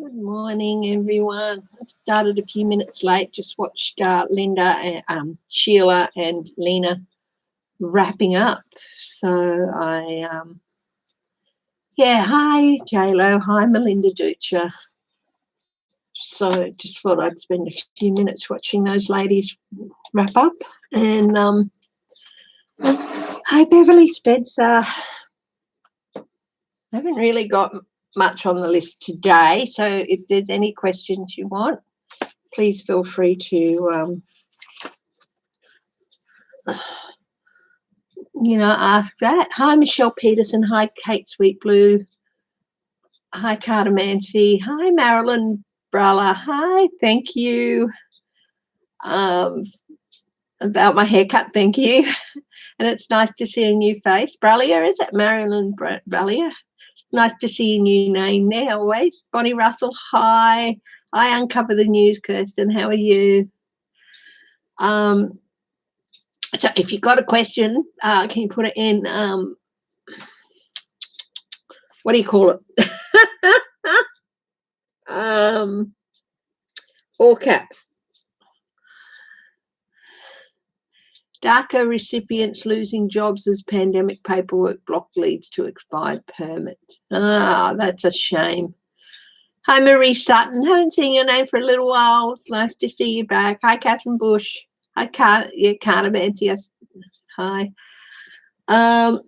Good morning, everyone. I started a few minutes late. Just watched Linda, and Sheila, and Lena wrapping up. So hi JLo, hi Melinda Ducha. So just thought I'd spend a few minutes watching those ladies wrap up. And hi Beverly Spencer. I haven't really got much on the list today, so if there's any questions you want, please feel free to ask that. Hi Michelle Peterson, hi Kate Sweetblue, hi Carter Mancy, hi Marilyn Bralla, hi, thank you. About my haircut, thank you. And it's nice to see a new face. Brallia, is it Marilyn Brallia? Nice to see a new name there always. Bonnie Russell, hi. I uncover the news, Kirsten. How are you? So if you've got a question, can you put it in, what do you call it? All caps. DACA recipients losing jobs as pandemic paperwork block leads to expired permits. Ah, that's a shame. Hi, Marie Sutton. Haven't seen your name for a little while. It's nice to see you back. Hi, Catherine Bush. Hi, Carter Mancy. Hi. I'm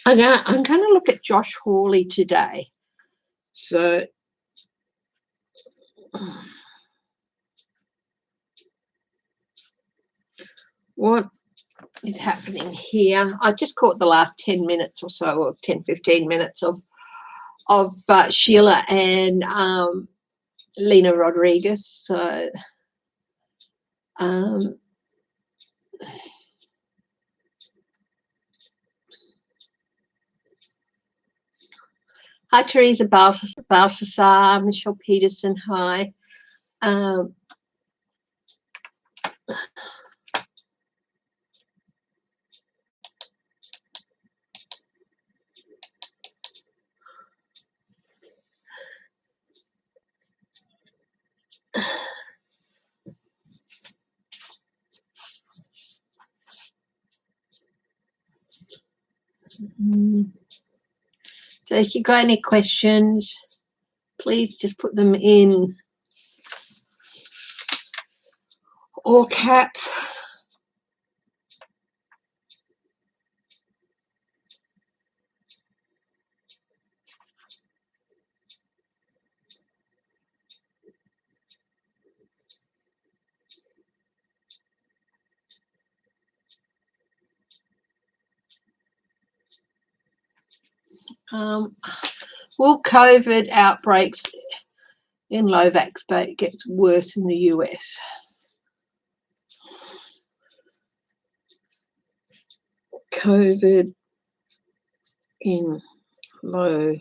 going to look at Josh Hawley today. So what is happening here? I just caught the last 10 minutes or so, or 10, 15 minutes of Sheila and Lena Rodriguez. So hi, Teresa Balthasar, Michelle Peterson, hi. So if you've got any questions, please just put them in all caps. Will COVID outbreaks in Lovac state gets worse in the US? COVID in Lovac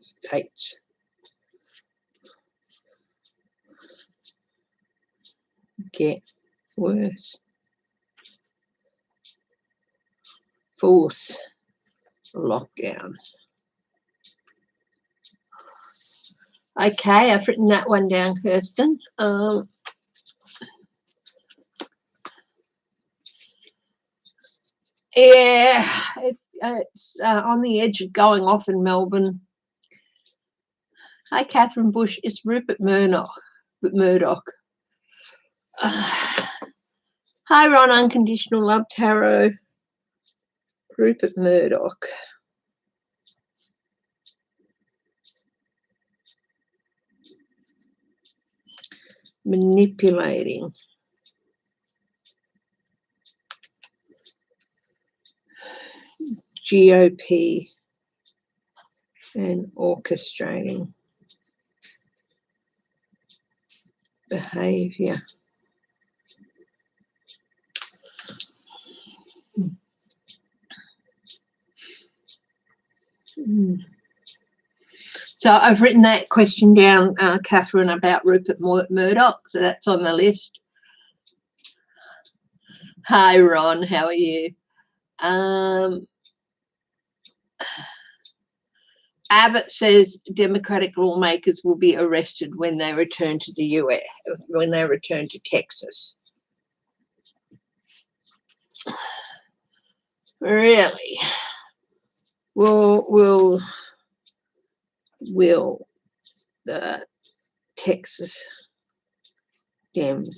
states get worse. Force lockdown. Okay, I've written that one down, Kirsten. Yeah, it's on the edge of going off in Melbourne. Hi, Catherine Bush. It's Rupert Murdoch. Hi, Ron, Unconditional Love Tarot. Rupert Murdoch. Manipulating. GOP and orchestrating behaviour. So I've written that question down, Catherine, about Rupert Murdoch, so that's on the list. Hi, Ron. How are you? Abbott says Democratic lawmakers will be arrested when they return to the US, when they return to Texas. Really? Will the Texas Dems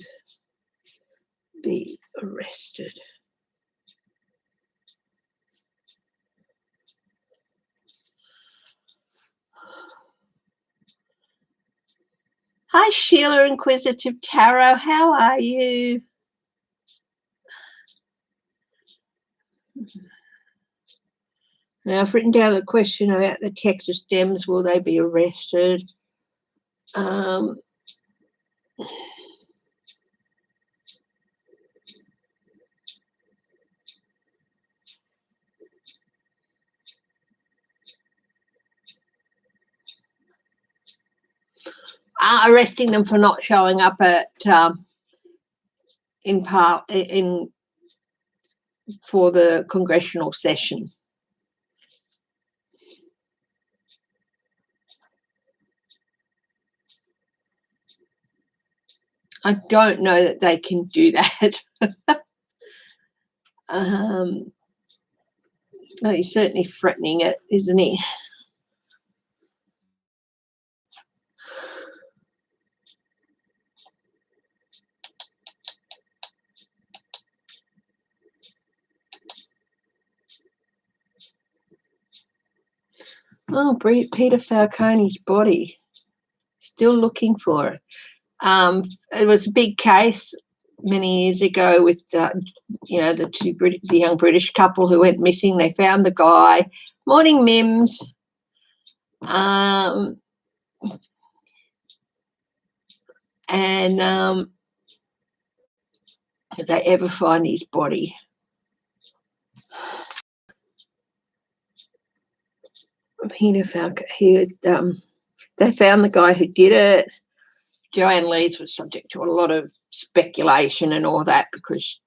be arrested? Hi, Sheila Inquisitive Tarot. How are you? Now, I've written down the question about the Texas Dems. Will they be arrested? Arresting them for not showing up at for the congressional session. I don't know that they can do that. He's certainly threatening it, isn't he? Oh, Peter Falcone's body. Still looking for it. It was a big case many years ago with, the young British couple who went missing. They found the guy. Morning, Mims. Did they ever find his body? Peter Falcone. They found the guy who did it. Joanne Lees was subject to a lot of speculation and all that because,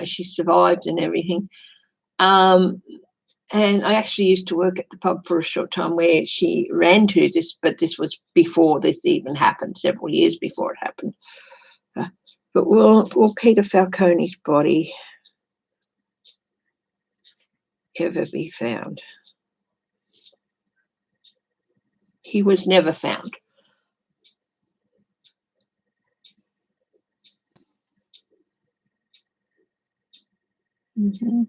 she survived and everything. And I actually used to work at the pub for a short time where she ran to this, but this was before this even happened, several years before it happened. But will Peter Falcone's body ever be found? He was never found. Mm-hmm.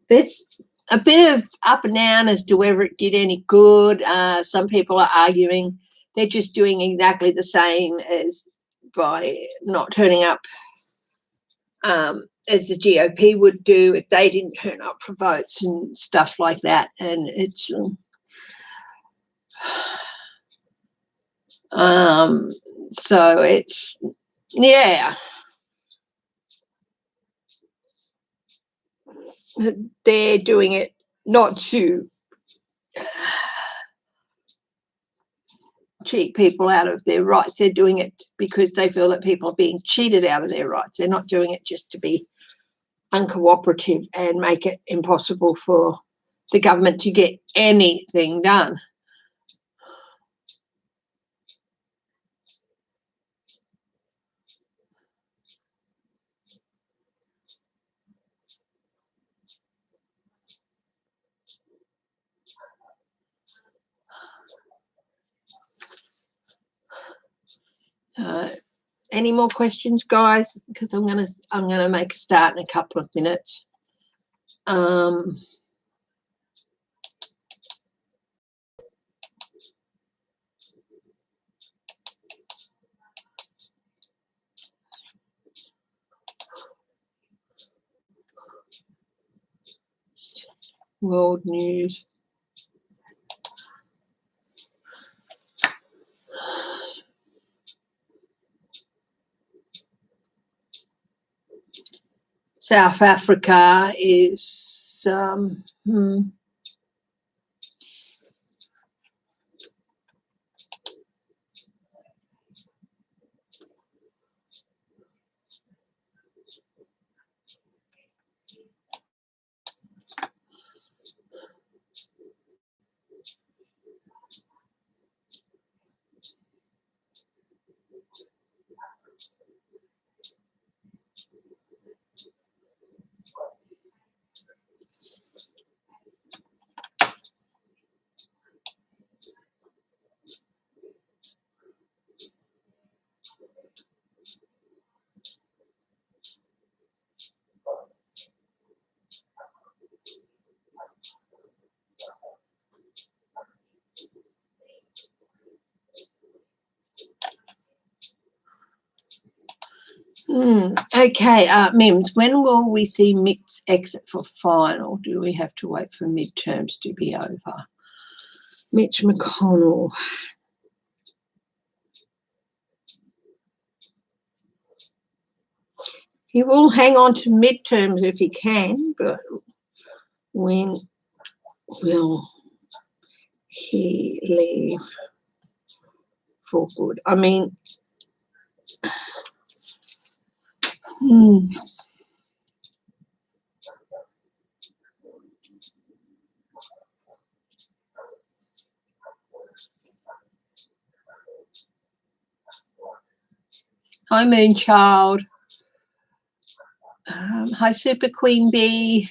There's a bit of up and down as to whether it did any good. Some people are arguing they're just doing exactly the same as by not turning up as the GOP would do if they didn't turn up for votes and stuff like that. And it's so it's, yeah. They're doing it not to cheat people out of their rights. They're doing it because they feel that people are being cheated out of their rights. They're not doing it just to be uncooperative and make it impossible for the government to get anything done. Any more questions, guys? Because I'm gonna make a start in a couple of minutes. World news. South Africa is okay, Mims, when will we see Mick's exit for final? Do we have to wait for midterms to be over? Mitch McConnell. He will hang on to midterms if he can, but when will he leave for good? I mean, Hi, Moonchild. Hi, Super Queen Bee.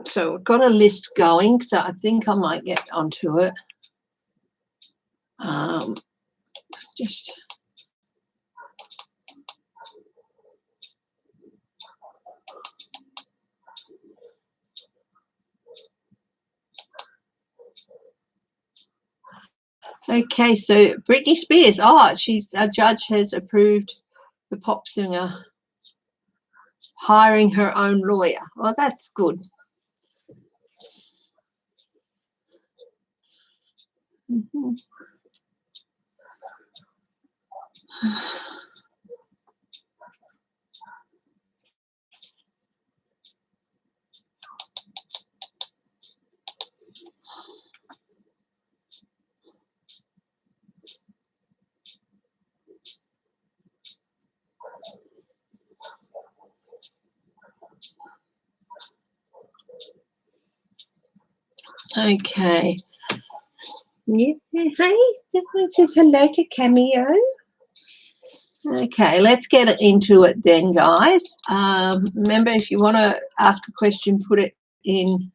So I've got a list going, so I think I might get onto it. Just okay, so Britney Spears. A judge has approved the pop singer hiring her own lawyer. Well, that's good. Okay. Yeah, hey, everyone says hello to Cameo. Okay, let's get into it then, guys. Remember, if you want to ask a question, put it in.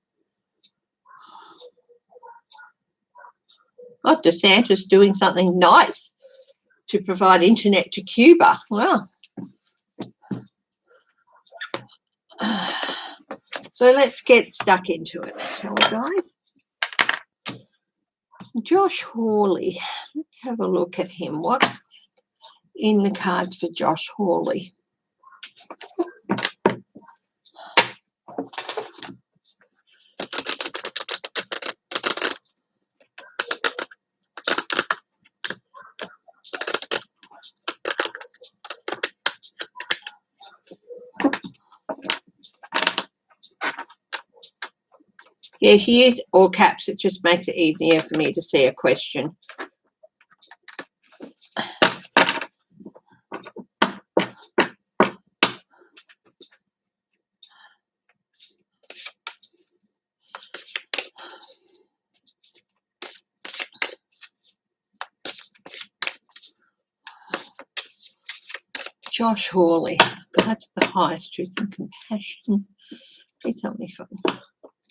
Oh, DeSantis doing something nice to provide internet to Cuba. Well, so let's get stuck into it, shall we, guys? Josh Hawley. Let's have a look at him. What's in the cards for Josh Hawley? Yeah, she used all caps. It just makes it easier for me to see a question. Josh Hawley, God to the highest truth and compassion. Please help me find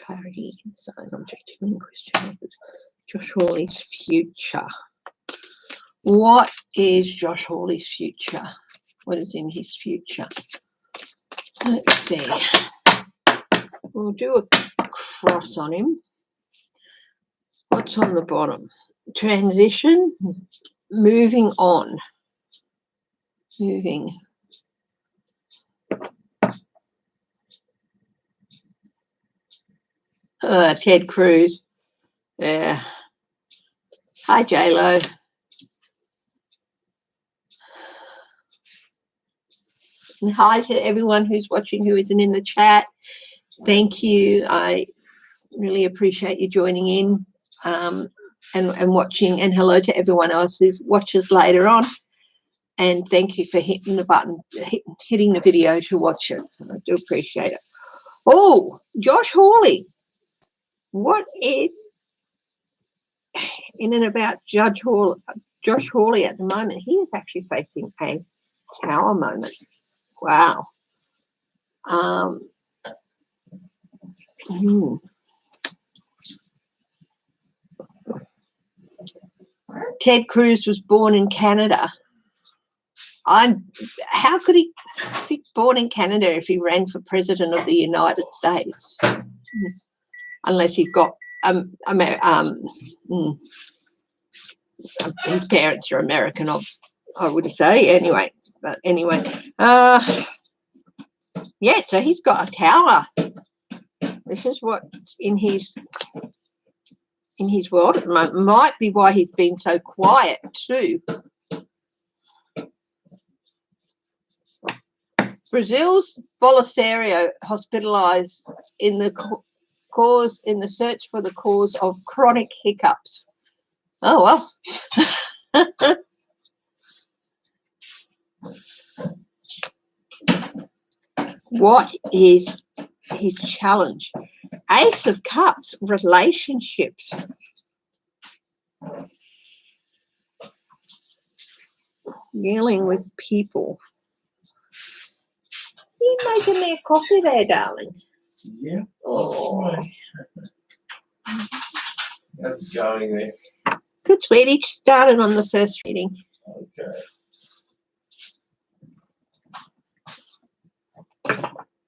clarity inside objective and question. Josh Hawley's future. What is Josh Hawley's future? What is in his future? Let's see. We'll do a cross on him. What's on the bottom? Transition, moving on. Moving. Ted Cruz. Yeah. Hi, J-Lo. And hi to everyone who's watching who isn't in the chat. Thank you. I really appreciate you joining in and watching, and hello to everyone else who watches later on. And thank you for hitting the button, hitting the video to watch it. I do appreciate it. Oh, Josh Hawley. What is in and about Josh Hawley at the moment? He is actually facing a tower moment. Wow. Ted Cruz was born in Canada. How could he be born in Canada if he ran for president of the United States? Unless he got his parents are American, I would say. Anyway, yeah. So he's got a tower. This is what's in his world at the moment. Might be why he's been so quiet too. Brazil's Bolsonaro hospitalized in the search for the cause of chronic hiccups. Oh well. What is his challenge? Ace of Cups, relationships. Dealing with people. You making me a coffee there, darling? Yeah. Oh. How's it going there? Good, sweetie. Started on the first reading. Okay.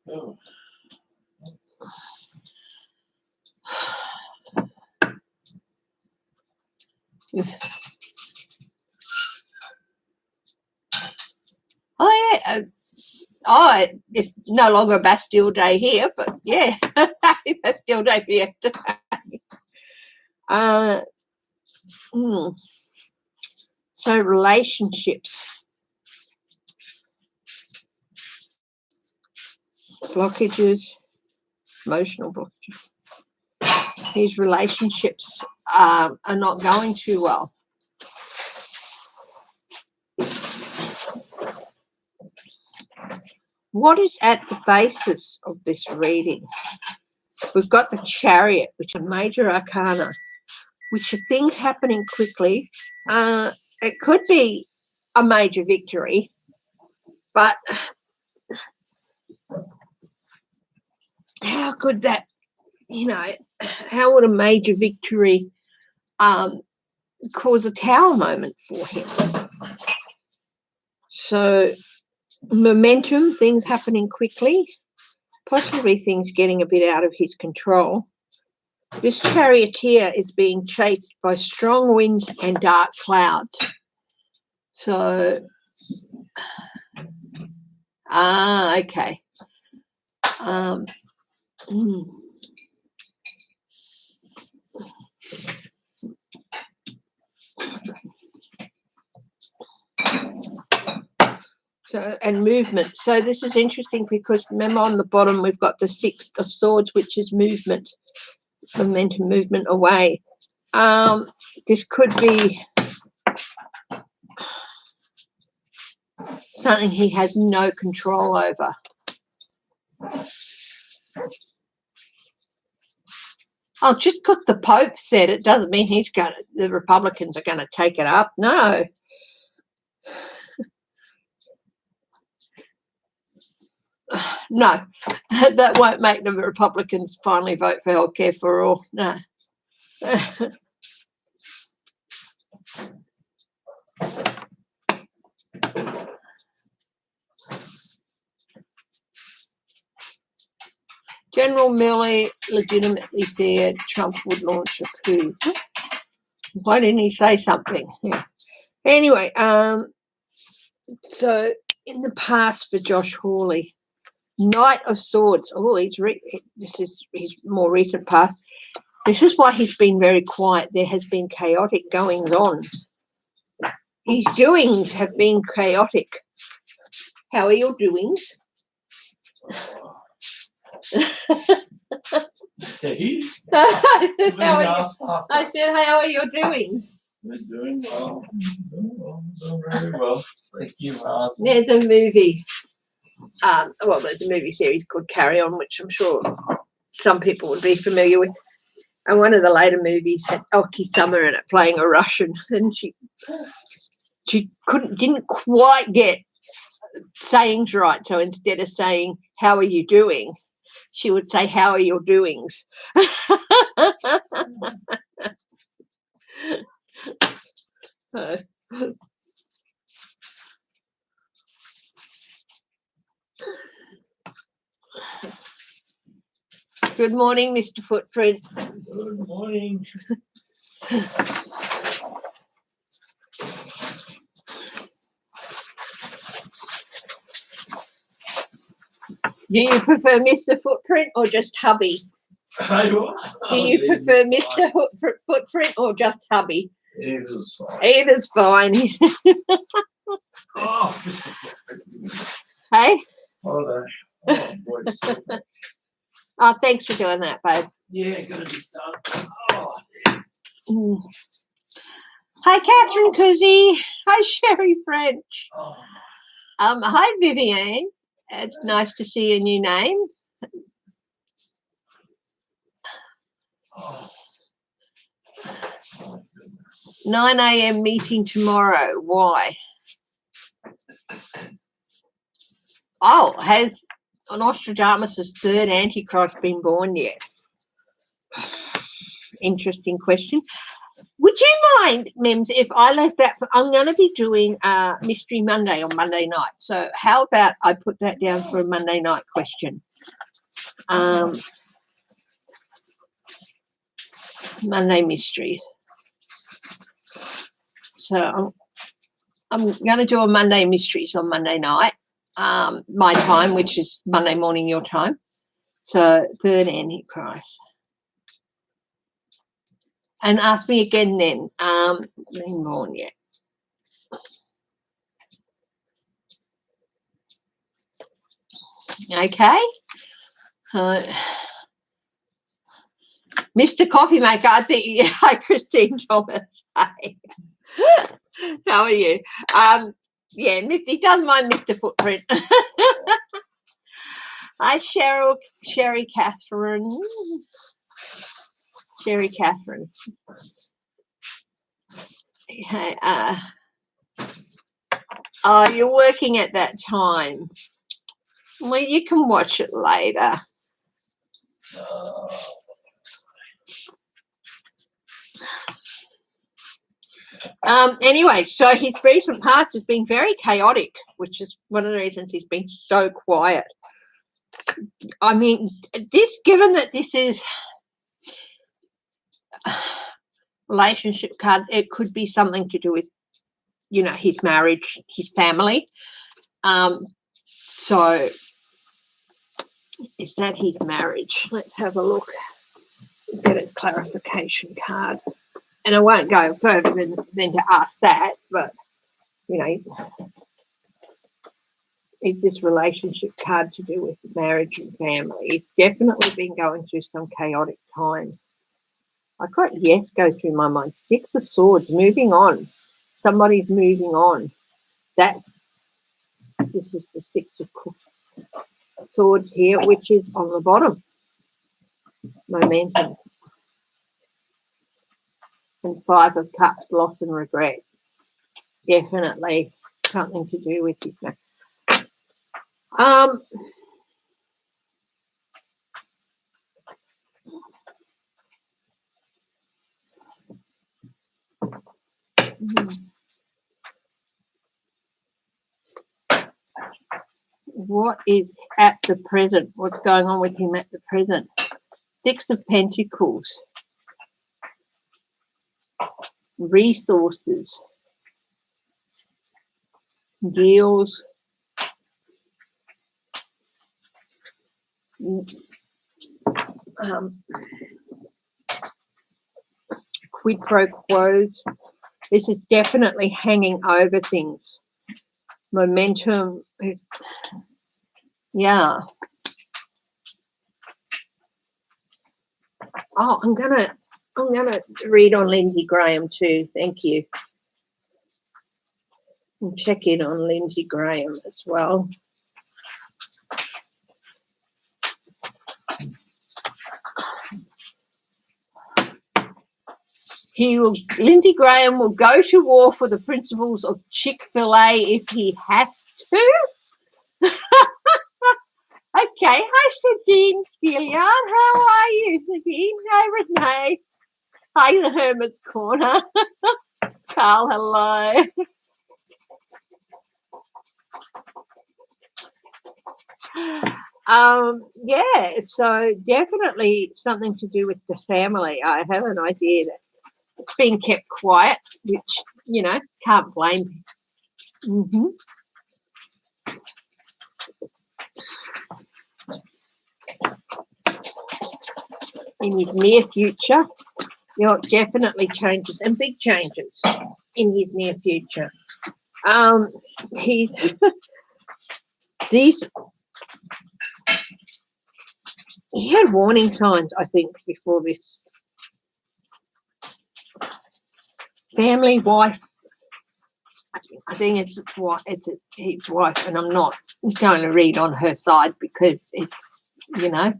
Oh. Oh yeah. It's no longer a Bastille Day here, but yeah, happy Bastille Day for yesterday. So relationships, blockages, emotional blockages. His relationships are not going too well. What is at the basis of this reading? We've got the Chariot, which are major arcana, which are things happening quickly. It could be a major victory, but how could that, how would a major victory cause a tower moment for him? So momentum, things happening quickly, possibly things getting a bit out of his control. This charioteer is being chased by strong winds and dark clouds. So, okay. So, and movement. So this is interesting because remember on the bottom we've got the Six of Swords, which is movement, momentum, movement away. This could be something he has no control over. Oh, just because the Pope said it doesn't mean the Republicans are going to take it up. No. No, that won't make the Republicans finally vote for healthcare for all. No. General Milley legitimately feared Trump would launch a coup. Why didn't he say something? Yeah. Anyway, so in the past for Josh Hawley, Knight of Swords. Oh, this is his more recent past. This is why he's been very quiet. There has been chaotic goings on. His doings have been chaotic. How are your doings? Hey, I you've said, been how are your doings? We're doing well. Doing very well. Thank you, Martha. There's a movie. There's a movie series called Carry On, which I'm sure some people would be familiar with. And one of the later movies had Elkie Summer in it playing a Russian, and she didn't quite get sayings right. So instead of saying "How are you doing," she would say "How are your doings." Good morning, Mr. Footprint. Good morning. Do you prefer Mr. Footprint or just hubby? Do you prefer Mr. Footprint or just hubby? Either's fine. Either's fine. Oh, Mr. Footprint. Hey? Hold on. Oh, boy. Oh, thanks for doing that, babe. Yeah, gonna be done. Oh. Hi, Catherine Cousy. Hi, Sherry French. Oh. Hi, Vivienne. It's nice to see a new name. Oh. 9 a.m. meeting tomorrow. Why? Oh, has Nostradamus' third Antichrist been born yet? Interesting question. Would you mind, Mims, if I left that? I'm going to be doing Mystery Monday on Monday night. So how about I put that down for a Monday night question? Monday mysteries. So I'm going to do a Monday mysteries on Monday night, my time, which is Monday morning your time. So third Antichrist. And ask me again then. Been born yet? Okay. So, Mr. Coffee Maker, I think. Yeah, hi, Christine Thomas. Hi. How are you? Yeah, he doesn't mind Mr. Footprint. Hi, Sherry Catherine. Sherry Catherine. Okay, oh, you're working at that time. Well, you can watch it later. Anyway, so his recent past has been very chaotic, which is one of the reasons he's been so quiet. I mean, given that this is relationship card, it could be something to do with, his marriage, his family. So is that his marriage? Let's have a look. Get a clarification card. And I won't go further than to ask that, but, is this relationship card to do with marriage and family? It's definitely been going through some chaotic times. I got yes go through my mind. 6 of Swords, moving on. Somebody's moving on. This is the 6 of Swords here, which is on the bottom. Momentum. And 5 of Cups, loss and regret. Definitely something to do with this. What is at the present? What's going on with him at the present? 6 of Pentacles. Resources. Deals. Quid pro quos. This is definitely hanging over things. momentum. Yeah. Oh, I'm gonna read on Lindsey Graham too. Thank you. And check in on Lindsey Graham as well. Lindsey Graham will go to war for the principles of Chick-fil-A if he has to. Okay, hi Sadine Gillian. How are you, Sadine? Hi Renee. Hi the Hermit's Corner. Carl, hello. Yeah, so definitely something to do with the family. I have an idea that it's been kept quiet, which, you know, can't blame. In his near future, there are definitely changes and big changes in his near future. He had warning signs, I think, before this. Family, wife. I think it's his wife, and I'm not going to read on her side because it's, you know,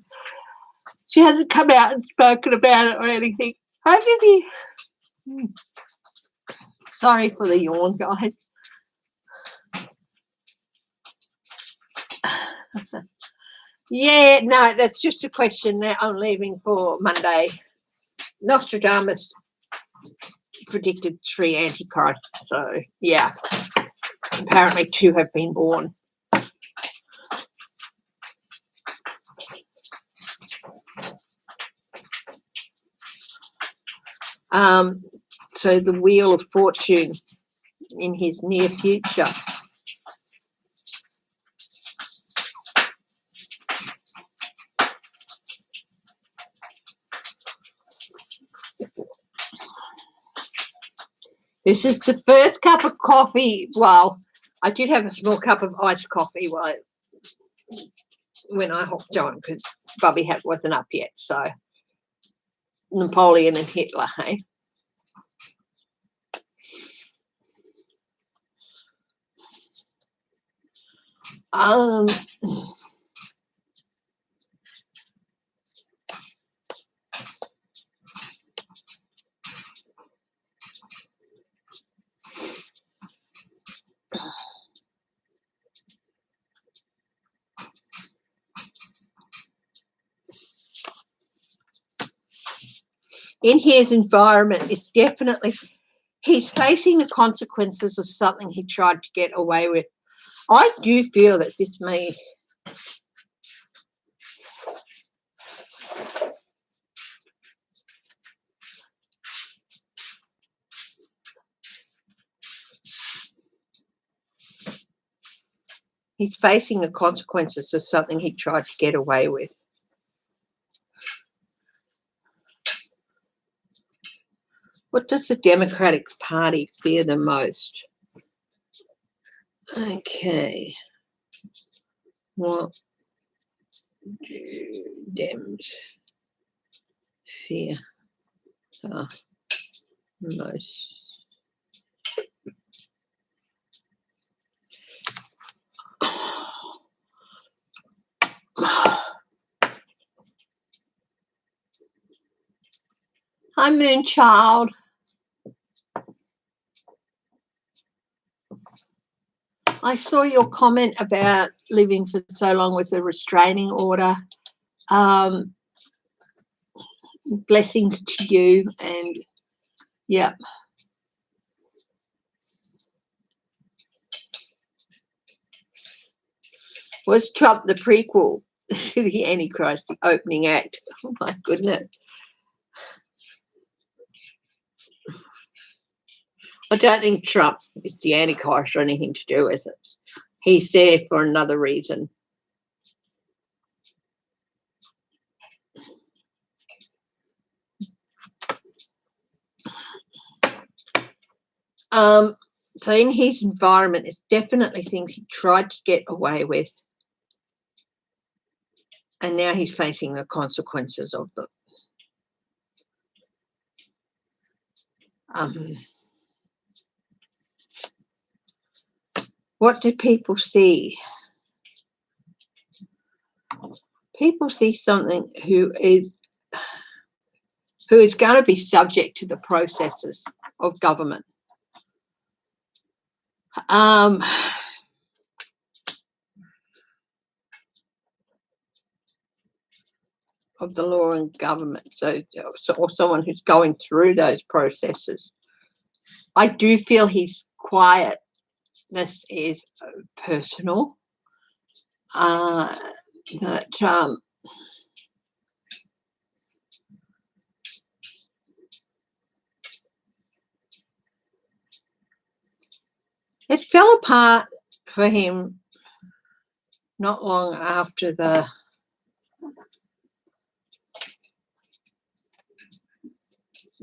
she hasn't come out and spoken about it or anything. Hi, Vivi. Sorry for the yawn, guys. Yeah, no, that's just a question that I'm leaving for Monday. Nostradamus predicted 3 antichrists, so yeah, apparently 2 have been born. So the Wheel of Fortune in his near future. This is the first cup of coffee. Well, I did have a small cup of iced coffee when I hopped on because Bubby wasn't up yet. So Napoleon and Hitler, hey? In his environment, it's definitely, he's facing the consequences of something he tried to get away with. I do feel that this may, he's facing the consequences of something he tried to get away with. What does the Democratic Party fear the most? Okay. What do Dems fear the most? Hi, Moonchild. I saw your comment about living for so long with a restraining order. Blessings to you, and yeah. Was Trump the prequel to the Antichrist, the opening act? Oh my goodness. I don't think Trump is the Antichrist or anything to do with it. He's there for another reason. So in his environment, there's definitely things he tried to get away with, and now he's facing the consequences of them. What do people see? People see something who is going to be subject to the processes of government. Of the law and government, or someone who's going through those processes. I do feel his quietness is personal. It fell apart for him not long after the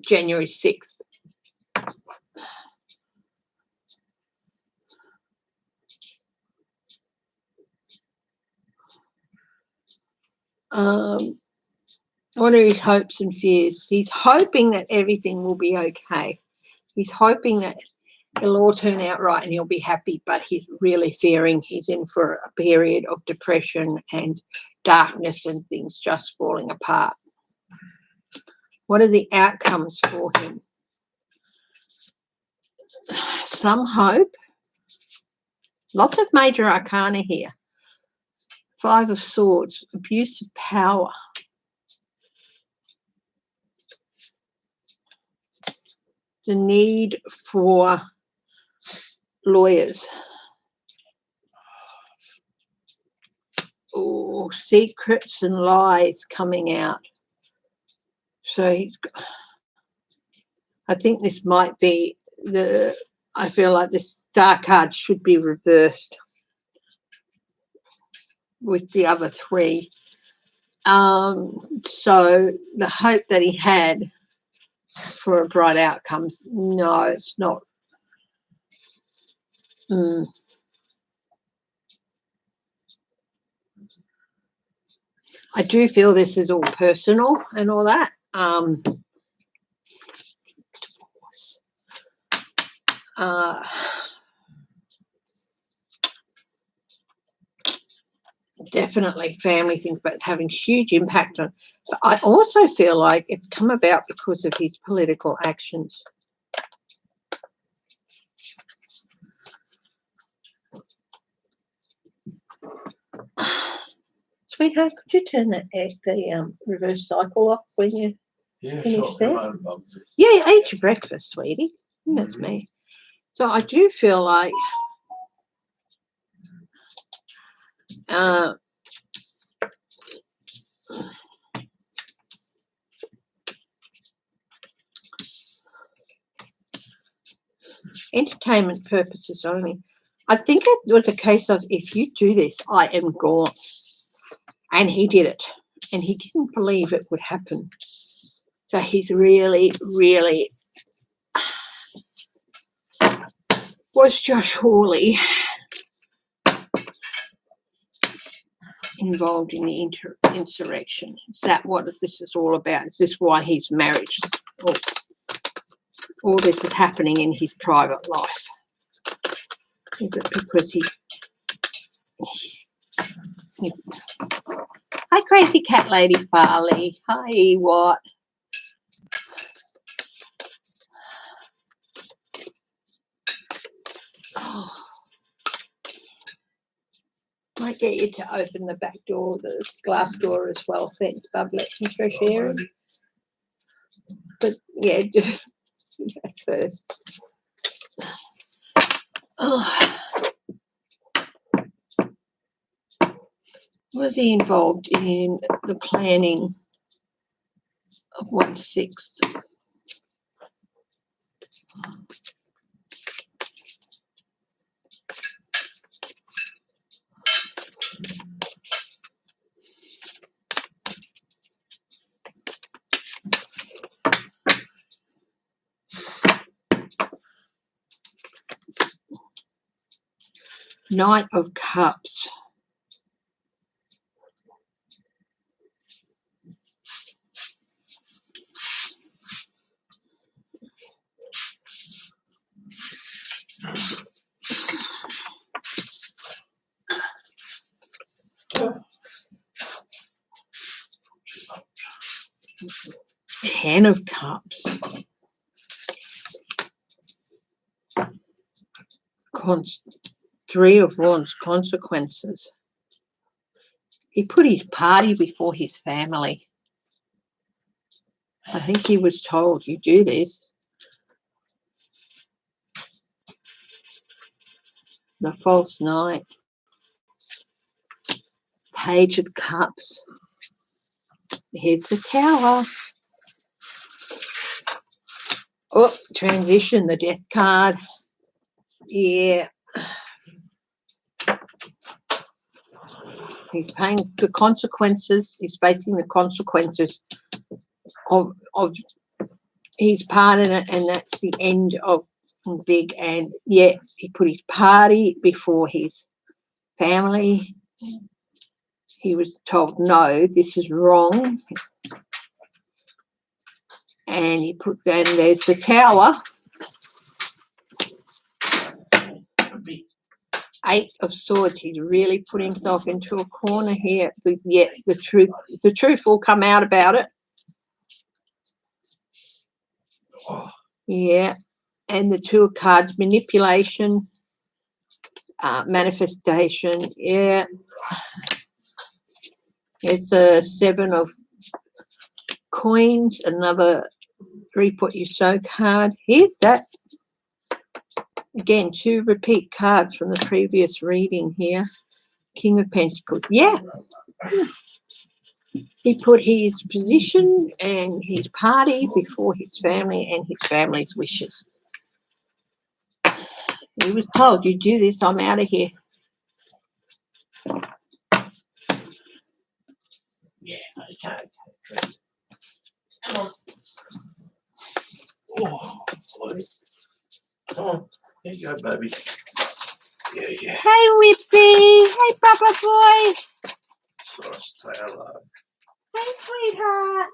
January 6th. What are his hopes and fears? He's hoping that everything will be okay. He's hoping that it'll all turn out right and he'll be happy, but he's really fearing he's in for a period of depression and darkness and things just falling apart. What are the outcomes for him? Some hope. Lots of major arcana here. 5 of Swords, abuse of power. The need for lawyers. Oh, secrets and lies coming out. So I think this might be I feel like this star card should be reversed with the other 3. So the hope that he had for a bright outcomes, no, it's not. I do feel this is all personal and all that. Definitely family things, but it's having huge impact on. But I also feel like it's come about because of his political actions. Sweetheart, could you turn the reverse cycle off when you finish there? Yeah, you ate your breakfast, sweetie. That's me. So I do feel like entertainment purposes only. I think it was a case of, if you do this, I am gone. And he did it. And he didn't believe it would happen. So he's really, really... Was Josh Hawley involved in the insurrection? Is that what this is all about? Is this why his marriage, all this is happening in his private life? Is it because he... Hi, Crazy Cat Lady Farley. Hi, what? Oh. Might get you to open the back door, the glass door as well. Thanks, Bub. Let some fresh air in. But yeah, do that first. Oh. Was he involved in the planning of 1/6? Knight of Cups. Ten of Cups. Three of Wands, consequences. He put his party before his family. I think he was told, you do this. The False Knight. Page of Cups. Here's the Tower. Oh, transition, the Death card. Yeah. He's paying the consequences. He's facing the consequences of his part in it, and that's the end of big. And yes, he put his party before his family. He was told, no, this is wrong. And he put, then there's the Tower. Eight of Swords. He's really put himself into a corner here. The truth will come out about it. Yeah. And the Two of Cards, manipulation, manifestation. Yeah. It's a Seven of Coins, another Reap What You Sow card. Here's that. Again, two repeat cards from the previous reading here. King of Pentacles. Yeah. He put his position and his party before his family and his family's wishes. He was told, you do this, I'm out of here. Yeah, okay. Come on. Oh, come on. There you go, baby. Yeah, yeah. Hey, Whippy. Hey, Papa boy. Sorry, say hello. Hey, sweetheart.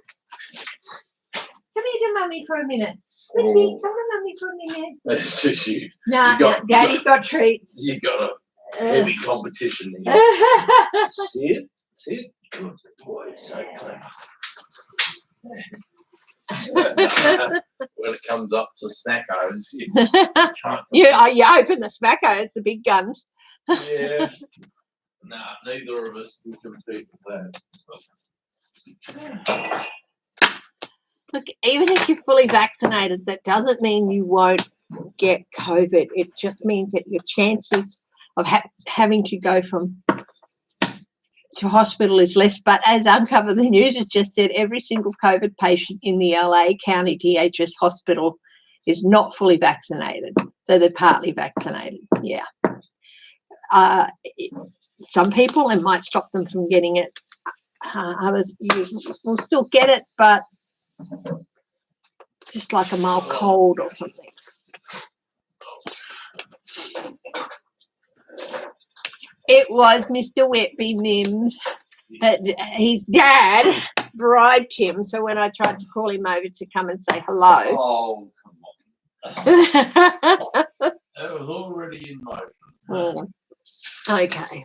Come here to Mummy for a minute. Whippy, come to Mummy for a minute. That's just you. No, Daddy's got treats. You got a heavy competition here. See it? See it? Good boy, so clever. When it comes up to snackos, you can't. You open the smacko, it's the big guns. Yeah. Nah, neither of us can compete with that. Look, even if you're fully vaccinated, that doesn't mean you won't get COVID. It just means that your chances of having to go to hospital is less. But as Uncover the News has just said, every single COVID patient in the LA County DHS hospital is not fully vaccinated. So they're partly vaccinated. Yeah. Some people, it might stop them from getting it. Others, you will still get it, but just like a mild cold or something. It was Mr. Whitby Mims. His dad bribed him, so when I tried to call him over to come and say hello. Oh, come on. It was already in motion. Okay.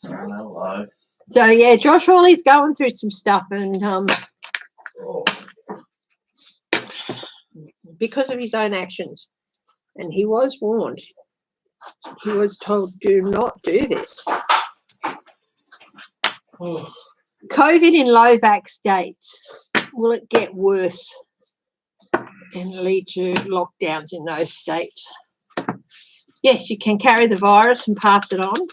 Hello. So yeah, Josh Hawley's going through some stuff, and because of his own actions, and he was warned. He was told, do not do this. COVID in low vax states, will it get worse and lead to lockdowns in those states? Yes, you can carry the virus and pass it on.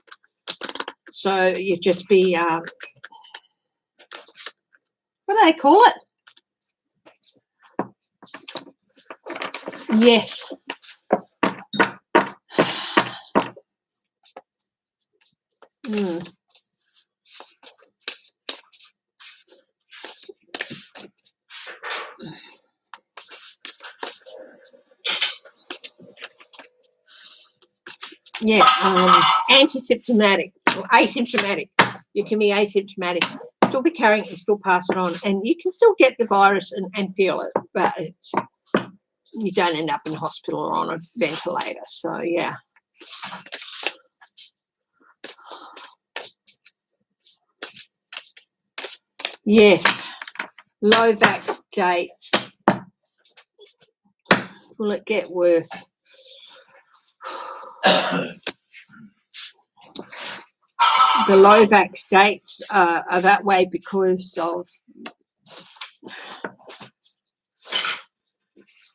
So you just be, what do they call it? Yes. anti-symptomatic or asymptomatic. You can be asymptomatic, still be carrying it, still pass it on, and you can still get the virus and feel it, but you don't end up in hospital or on a ventilator. So, yeah. Yes, low vax dates. Will it get worse? The low vax dates are that way because of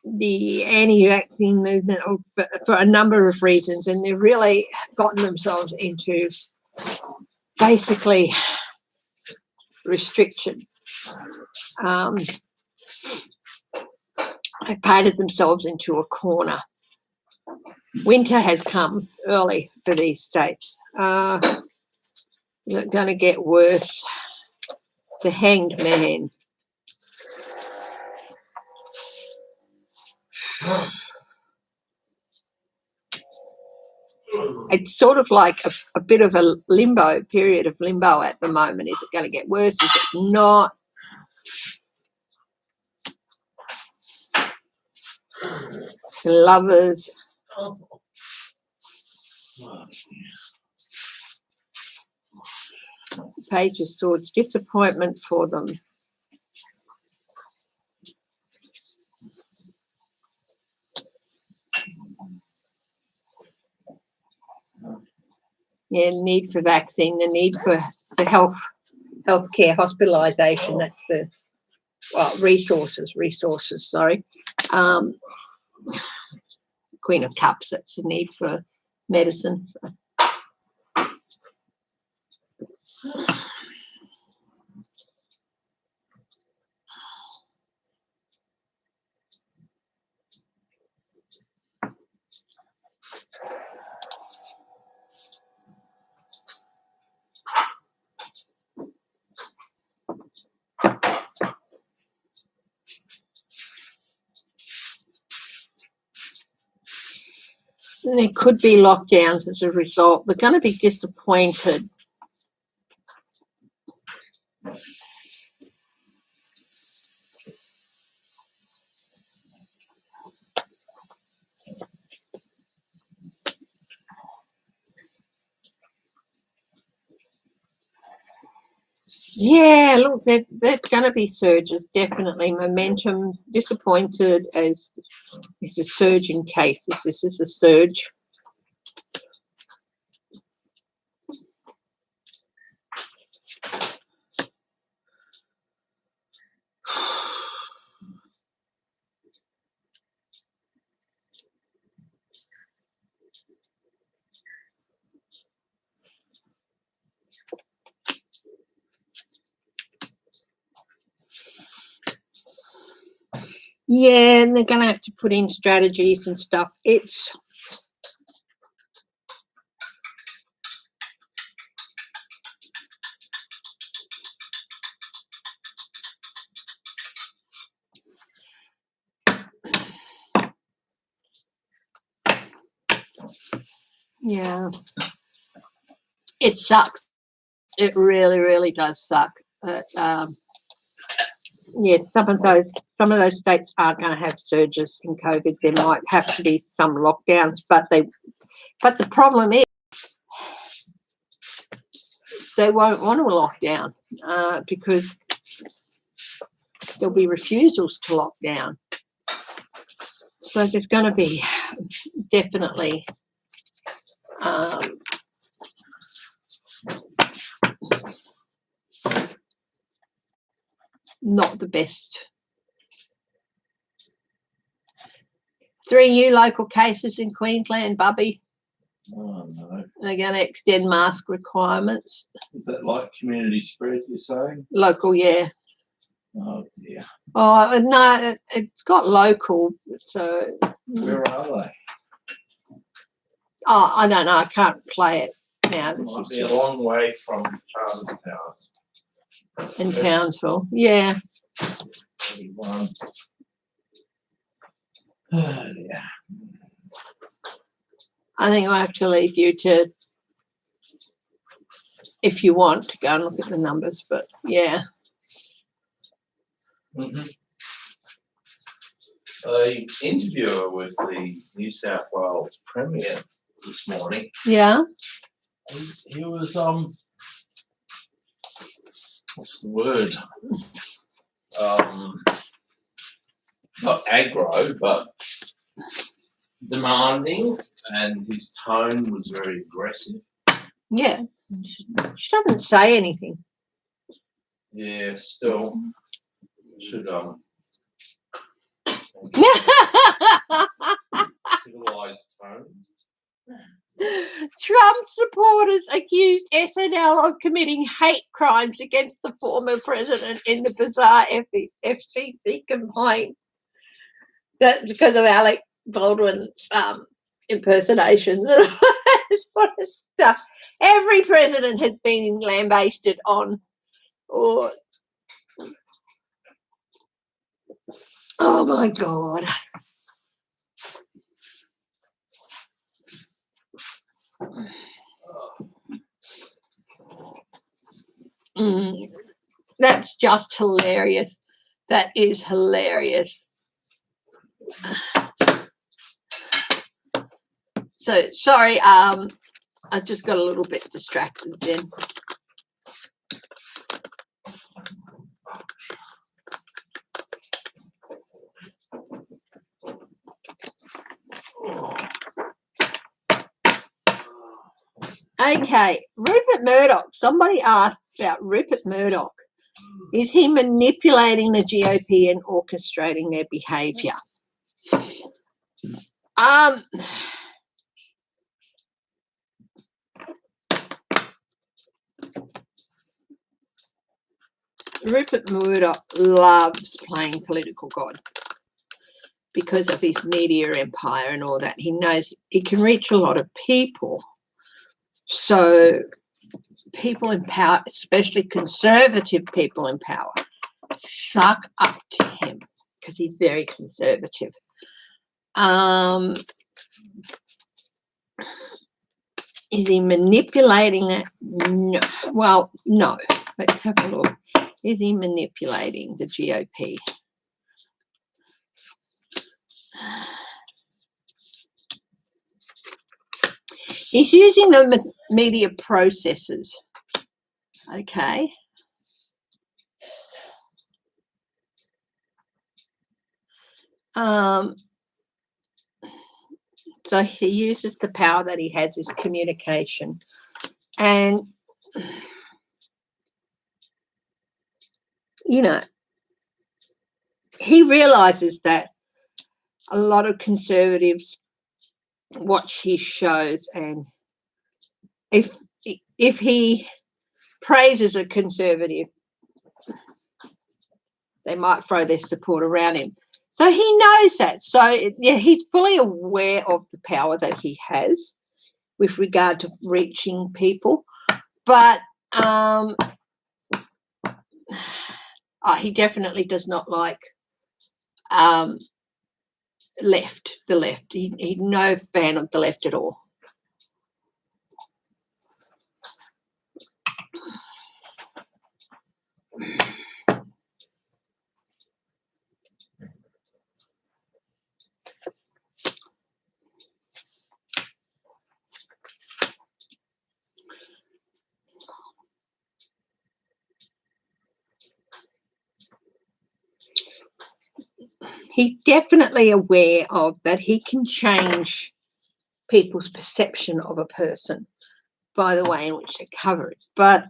the anti-vaccine movement for a number of reasons, and they've really gotten themselves into basically restriction. They painted themselves into a corner. Winter has come early for these states. It's going to get worse. The hanged man. It's sort of like a bit of a period of limbo at the moment. Is it going to get worse? Is it not? Lovers. Page of Swords, disappointment for them. Yeah, need for vaccine, the need for the healthcare hospitalisation. That's the resources. Sorry, Queen of Cups. That's the need for medicine. So. And there could be lockdowns as a result. They're going to be disappointed. Yeah, look, there's going to be surges, definitely. Momentum, disappointed as it's a surge in cases. This is a surge. Yeah, and they're going to have to put in strategies and stuff. Yeah, it sucks. It really, really does suck. But yeah, some of those states are going to have surges in COVID. There might have to be some lockdowns, but the problem is they won't want to lock down because there'll be refusals to lock down. So there's going to be definitely not the best. 3 new local cases in Queensland, Bubby. Oh, no. They're going to extend mask requirements. Is that like community spread, you're saying? Local, yeah. Oh, dear. Oh, no, it's got local. So where are they? Oh, I don't know. I can't play it now. It might be a long way from Charles Towers. In Townsville, yeah. 31. Oh, yeah. I think I have to leave you to, if you want to go and look at the numbers, but yeah. Mm-hmm. An interviewer with the New South Wales Premier this morning. Yeah. He was what's the word? Not aggro, but demanding, and his tone was very aggressive. Yeah. She doesn't say anything. Yeah, still should civilized tone. Trump supporters accused SNL of committing hate crimes against the former president in the bizarre FCC complaint. That's because of Alec Baldwin's impersonations. What stuff. Every president has been lambasted on, or oh my God. That's just hilarious. That is hilarious. So sorry, I just got a little bit distracted then. Okay, Rupert Murdoch. Somebody asked about Rupert Murdoch. Is he manipulating the GOP and orchestrating their behaviour? Rupert Murdoch loves playing political god because of his media empire and all that. He knows he can reach a lot of people. So people in power, especially conservative people in power, suck up to him because he's very conservative. Is he manipulating that? No. Well, no. Let's have a look. Is he manipulating the GOP? He's using the media processes. Okay. So he uses the power that he has, his communication. And, you know, he realizes that a lot of conservatives watch his shows, and if he praises a conservative, they might throw their support around him. So he knows that. So, yeah, he's fully aware of the power that he has with regard to reaching people. But he definitely does not like the left. He's no fan of the left at all. He's definitely aware of that he can change people's perception of a person by the way in which they cover it. But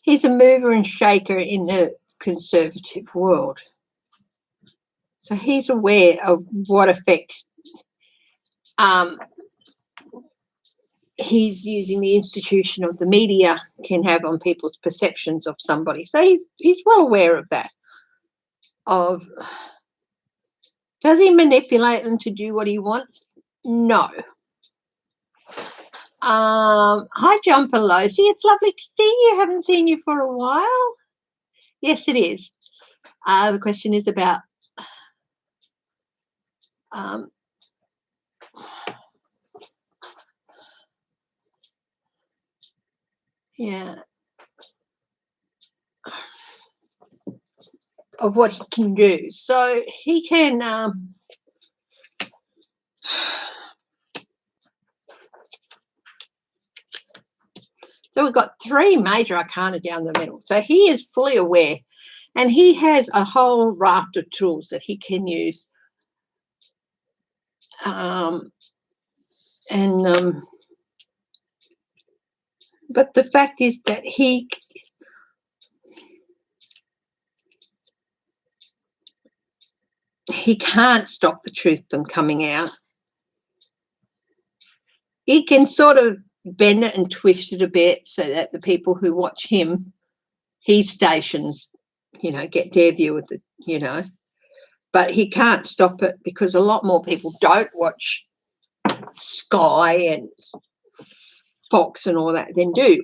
he's a mover and shaker in the conservative world. So he's aware of what effect he's using the institution of the media can have on people's perceptions of somebody. So he's well aware of that. Does he manipulate them to do what he wants? No. Hi, John Pelosi. It's lovely to see you. Haven't seen you for a while. Yes, it is. The question is about yeah, of what he can do. So he can so we've got three major arcana down the middle. So he is fully aware, and he has a whole raft of tools that he can use. But the fact is that he can't stop the truth from coming out. He can sort of bend it and twist it a bit so that the people who watch him, his stations, get their view of it, but he can't stop it because a lot more people don't watch Sky and Fox and all that than do.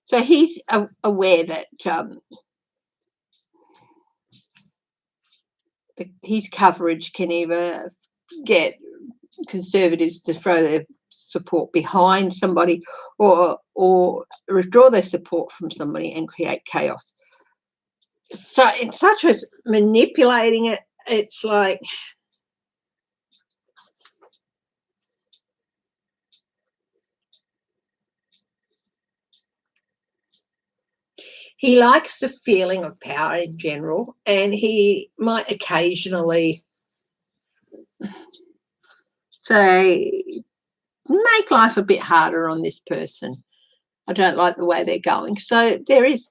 So he's aware that his coverage can either get Conservatives to throw their support behind somebody or withdraw their support from somebody and create chaos. So in such as manipulating it, it's like he likes the feeling of power in general, and he might occasionally say, make life a bit harder on this person. I don't like the way they're going. So there is,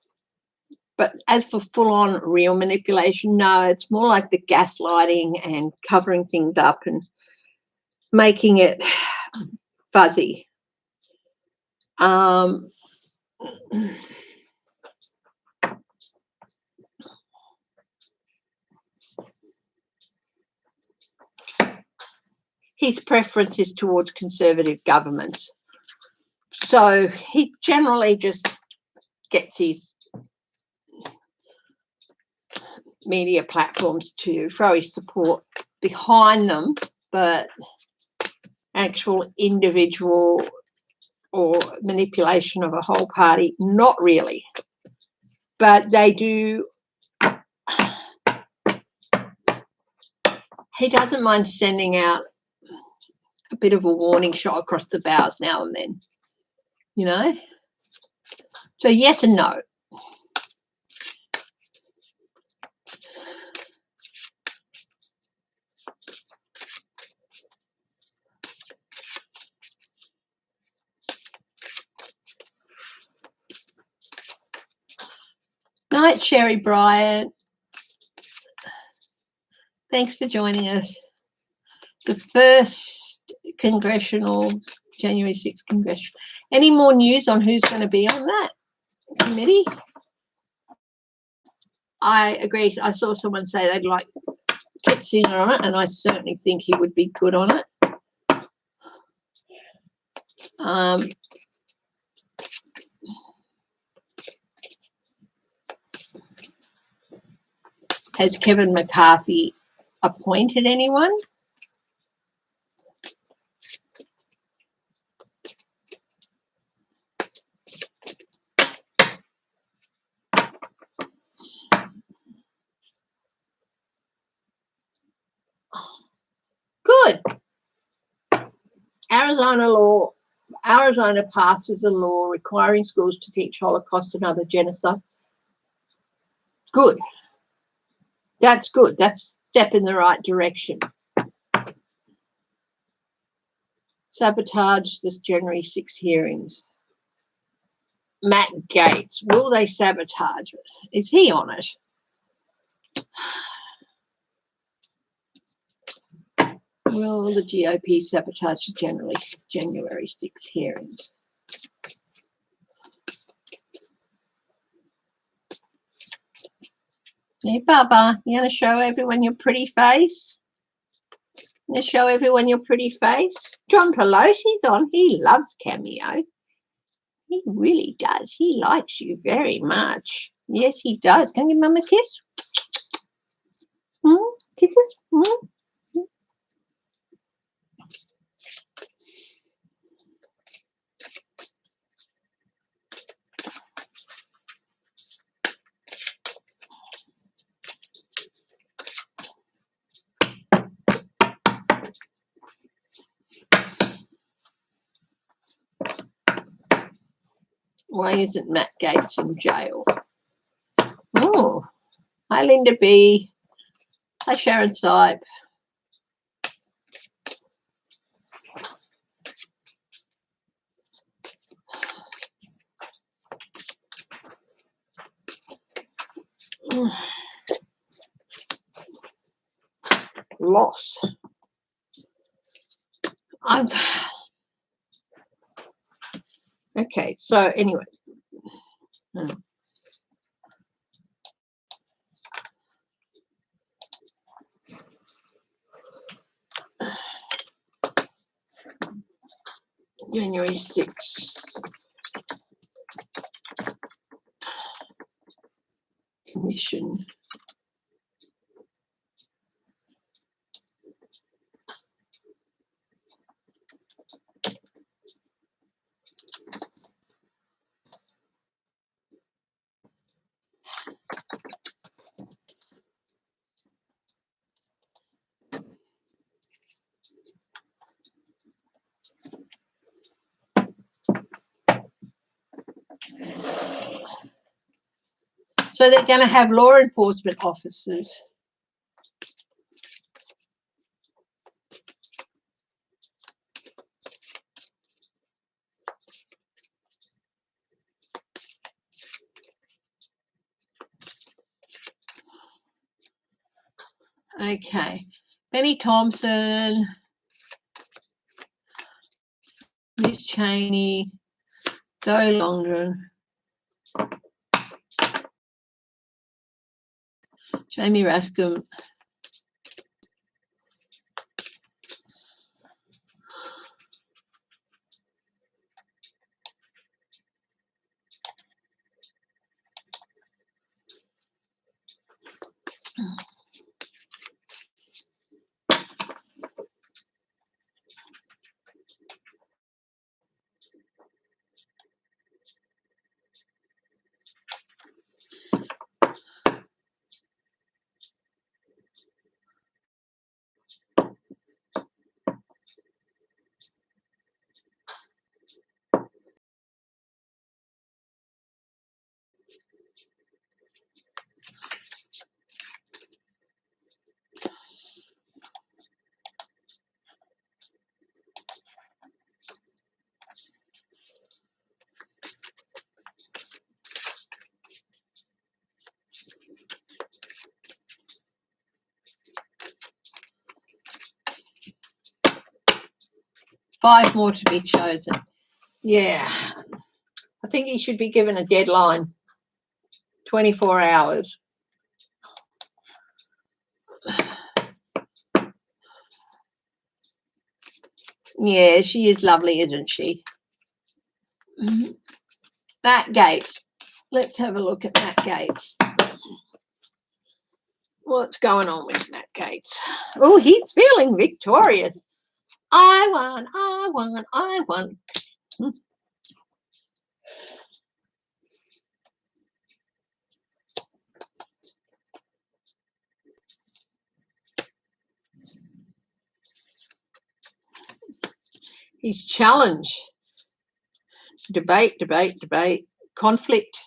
but as for full-on real manipulation, no, it's more like the gaslighting and covering things up and making it fuzzy. His preference is towards conservative governments. So he generally just gets his media platforms to throw his support behind them, but actual individual or manipulation of a whole party, not really. But they do. He doesn't mind sending out a bit of a warning shot across the bows now and then, So yes and no. Night, Sherry Bryant. Thanks for joining us. The first congressional, January 6th congressional. Any more news on who's going to be on that committee? I agree. I saw someone say they'd like Gaetz on it, and I certainly think he would be good on it. Has Kevin McCarthy appointed anyone? Good. Arizona passes a law requiring schools to teach Holocaust and other genocide. Good. That's good. That's a step in the right direction. Sabotage this January 6 hearings. Matt Gaetz. Will they sabotage it? Is he on it? Will the GOP sabotage the January 6 hearings? Hey, Baba, you going to show everyone your pretty face? You going to show everyone your pretty face? John Pelosi's on. He loves Cameo. He really does. He likes you very much. Yes, he does. Can you give Mum a kiss? Kisses? Why isn't Matt Gaetz in jail? Oh, hi, Linda B. Hi, Sharon Sipe. Loss. Okay, so anyway. January 6th. Commission. So they're going to have law enforcement officers. Okay. Benny Thompson, Miss Cheney, Zoe Longren, Jamie Rascom, five more to be chosen. Yeah. I think he should be given a deadline, 24 hours. Yeah, she is lovely, isn't she? Matt Gaetz. Let's have a look at Matt Gaetz. What's going on with Matt Gaetz? Oh, he's feeling victorious. I won, I won, I won. He's challenged. Debate, debate, debate. Conflict.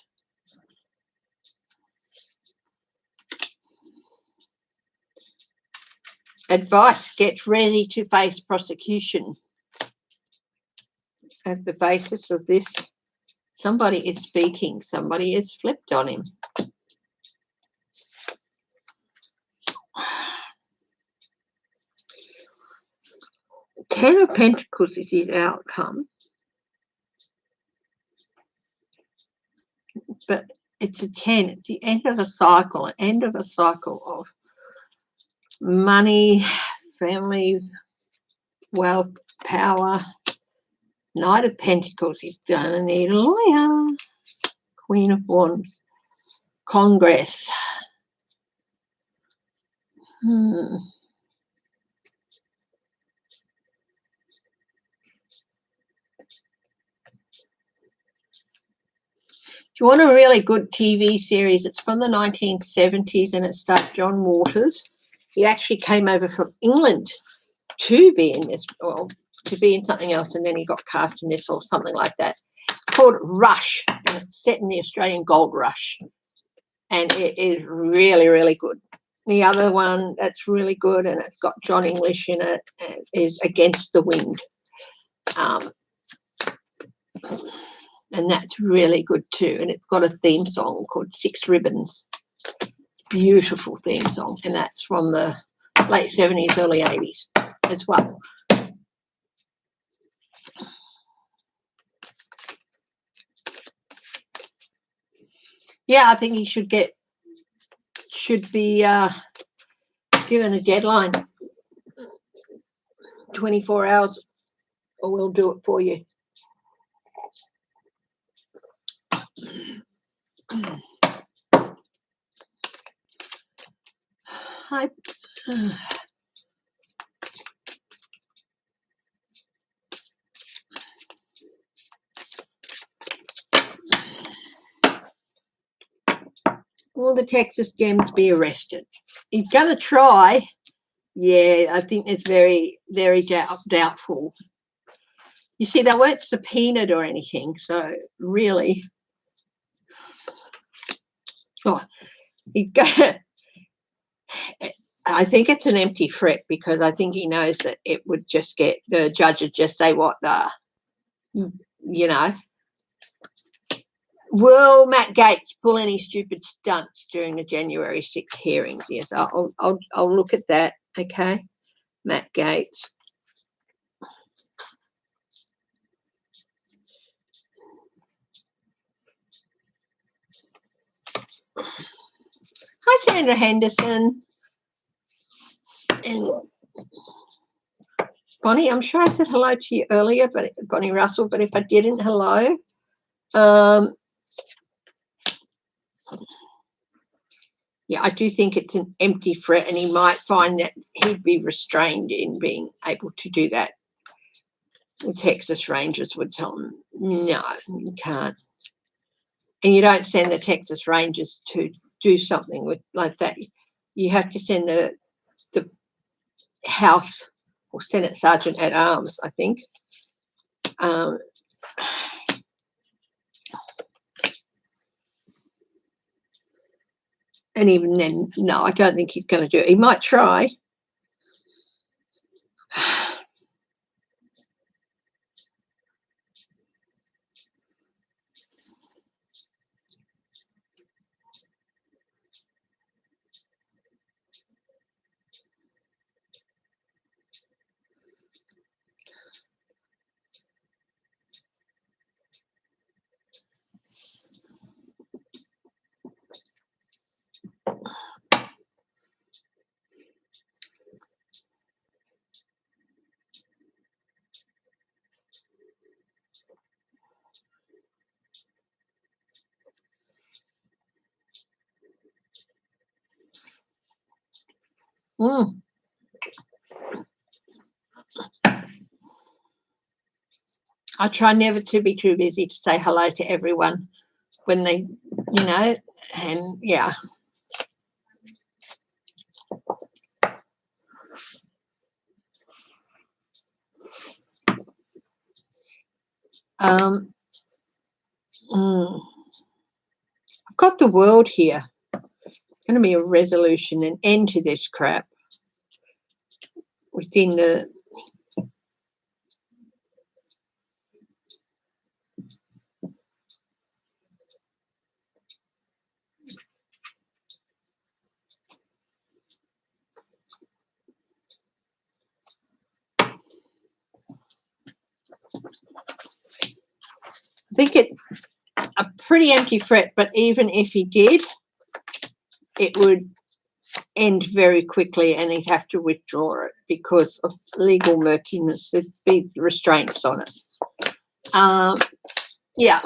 Advice, get ready to face prosecution. At the basis of this, somebody is speaking. Somebody has flipped on him. Ten of Pentacles is his outcome, but it's a 10. It's the end of a cycle, of money, family, wealth, power. Knight of Pentacles, he's going to need a lawyer. Queen of Wands, Congress. Do you want a really good TV series? It's from the 1970s and it starred John Waters. He actually came over from England to be in this, or to be in something else, and then he got cast in this or something like that. It's called Rush, and it's set in the Australian Gold Rush, and it is really, really good. The other one that's really good, and it's got John English in it, is Against the Wind. And that's really good too. And it's got a theme song called Six Ribbons. Beautiful theme song. And that's from the late 70s, early 80s as well. Yeah, I think he should be given a deadline. 24 hours or we'll do it for you. Hi. Will the Texas Dems be arrested? He's going to try. Yeah, I think it's very, very doubtful. You see, they weren't subpoenaed or anything, so really. Oh, I think it's an empty threat because I think he knows that it would just get, the judge would just say what you know. Will Matt Gaetz pull any stupid stunts during the January 6th hearings? Yes, I'll look at that. Okay, Matt Gaetz. Hi, Sandra Henderson. And Bonnie, I'm sure I said hello to you earlier, but Bonnie Russell, but if I didn't, hello. Yeah, I do think it's an empty threat, and he might find that he'd be restrained in being able to do that. The Texas Rangers would tell him, no, you can't. And you don't send the Texas Rangers to do something with like that. You have to send the House or Senate Sergeant at Arms, I think. And even then, no, I don't think he's going to do it. He might try. I try never to be too busy to say hello to everyone when they, and yeah. I've got the world here. It's going to be a resolution, an end to this crap within the I think it's a pretty empty threat, but even if he did, it would end very quickly and he'd have to withdraw it because of legal murkiness. There'd be restraints on it. Yeah.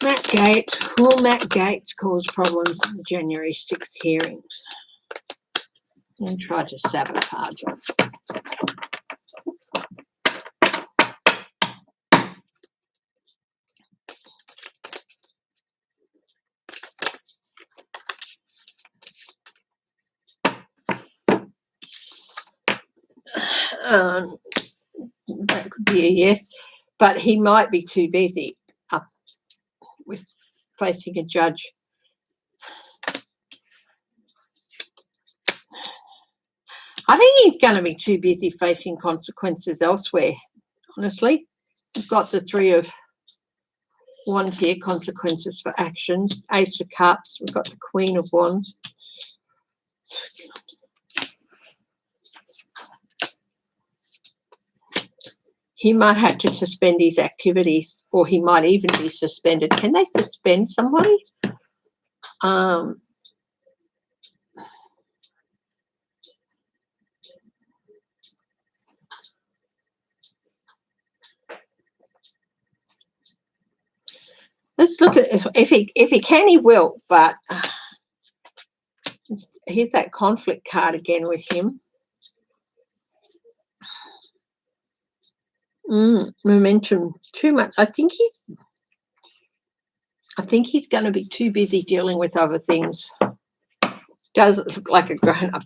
Matt Gaetz. Will Matt Gaetz cause problems in the January 6th hearings? And try to sabotage it. That could be a yes, but he might be too busy up with facing a judge. I think he's going to be too busy facing consequences elsewhere, honestly. We've got the 3 of Wands here, consequences for actions. Ace of Cups, we've got the Queen of Wands. He might have to suspend his activities, or he might even be suspended. Can they suspend somebody? Let's look at if he can, he will. But here's that conflict card again with him. Momentum too much. I think he's going to be too busy dealing with other things. Does look like a grown up.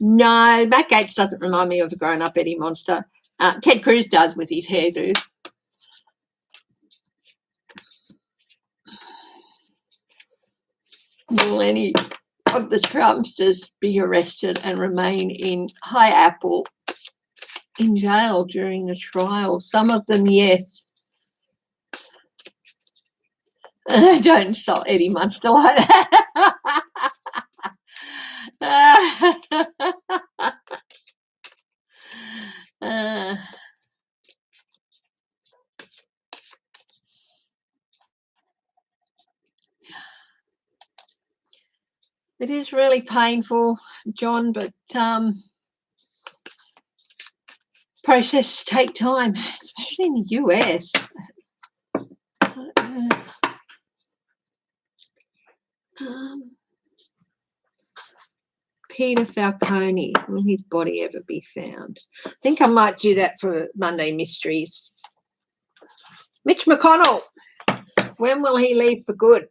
No, Matt Gaetz doesn't remind me of a grown up Eddie Monster. Ted Cruz does with his hairdo. Will any of the Trumpsters be arrested and remain in High Apple in jail during the trial? Some of them, yes. Don't insult Eddie Munster like that. It is really painful, John, but processes take time, especially in the US. Peter Falcone, will his body ever be found? I think I might do that for Monday Mysteries. Mitch McConnell, when will he leave for good?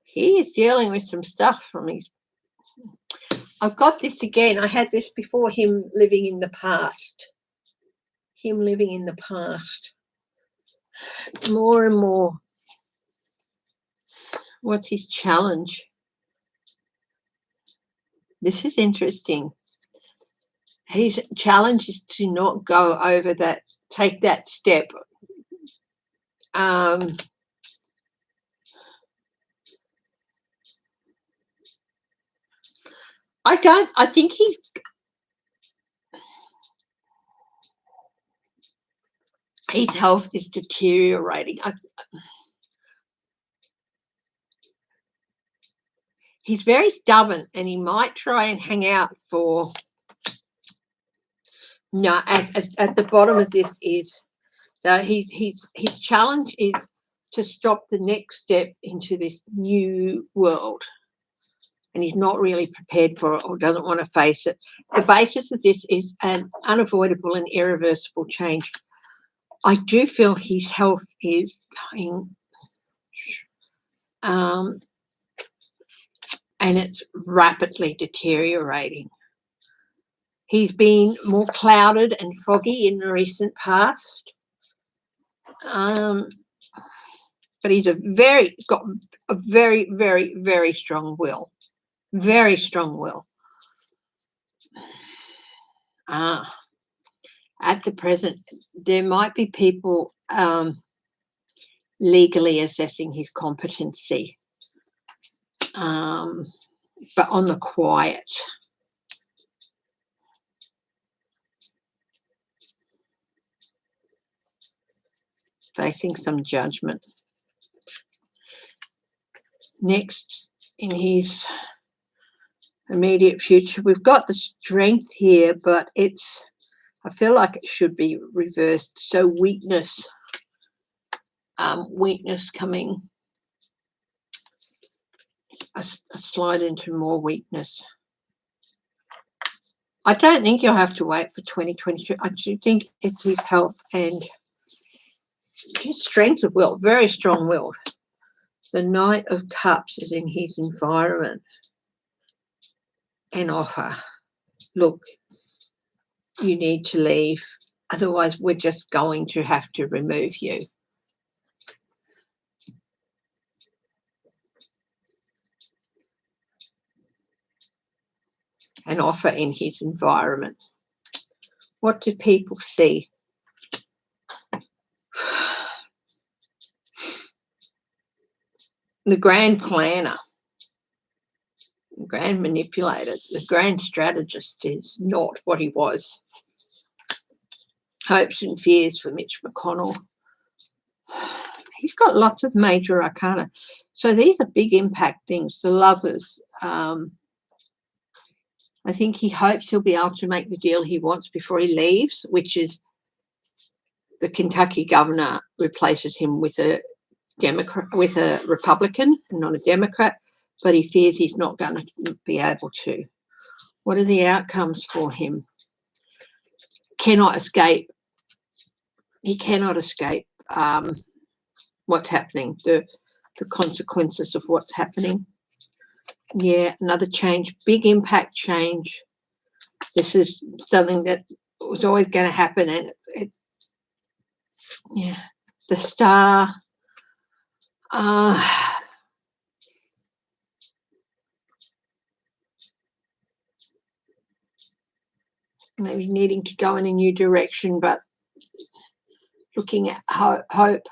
He is dealing with some stuff from his... I've got this again. I had this before, him living in the past. Him living in the past. More and more. What's his challenge? This is interesting. His challenge is to not go over that, take that step. I think his health is deteriorating. He's very stubborn and he might try and hang out for... No, at the bottom of this is So his challenge is to stop the next step into this new world. And he's not really prepared for it or doesn't want to face it. The basis of this is an unavoidable and irreversible change. I do feel his health is going, and it's rapidly deteriorating. He's been more clouded and foggy in the recent past. But he's got a very, very, very strong will. Very strong will. At the present, there might be people legally assessing his competency, but on the quiet. Facing some judgment. Next, in his immediate future, we've got the strength here, but I feel like it should be reversed. So weakness coming, a slide into more weakness. I don't think you'll have to wait for 2022. I do think it's his health and his strength of will, very strong willed. The Knight of Cups is in his environment. An offer. Look, you need to leave. Otherwise, we're just going to have to remove you. An offer in his environment. What do people see? The grand planner, the grand manipulator, the grand strategist is not what he was. Hopes and fears for Mitch McConnell. He's got lots of major arcana. So these are big impact things. The Lovers. I think he hopes he'll be able to make the deal he wants before he leaves, which is the Kentucky governor replaces him with a Republican and not a Democrat, but he fears he's not going to be able to. What are the outcomes for him? Cannot escape. He cannot escape what's happening, the consequences of what's happening. Yeah, another change, big impact change. This is something that was always going to happen, and yeah, the Star. Maybe needing to go in a new direction, but looking at hope.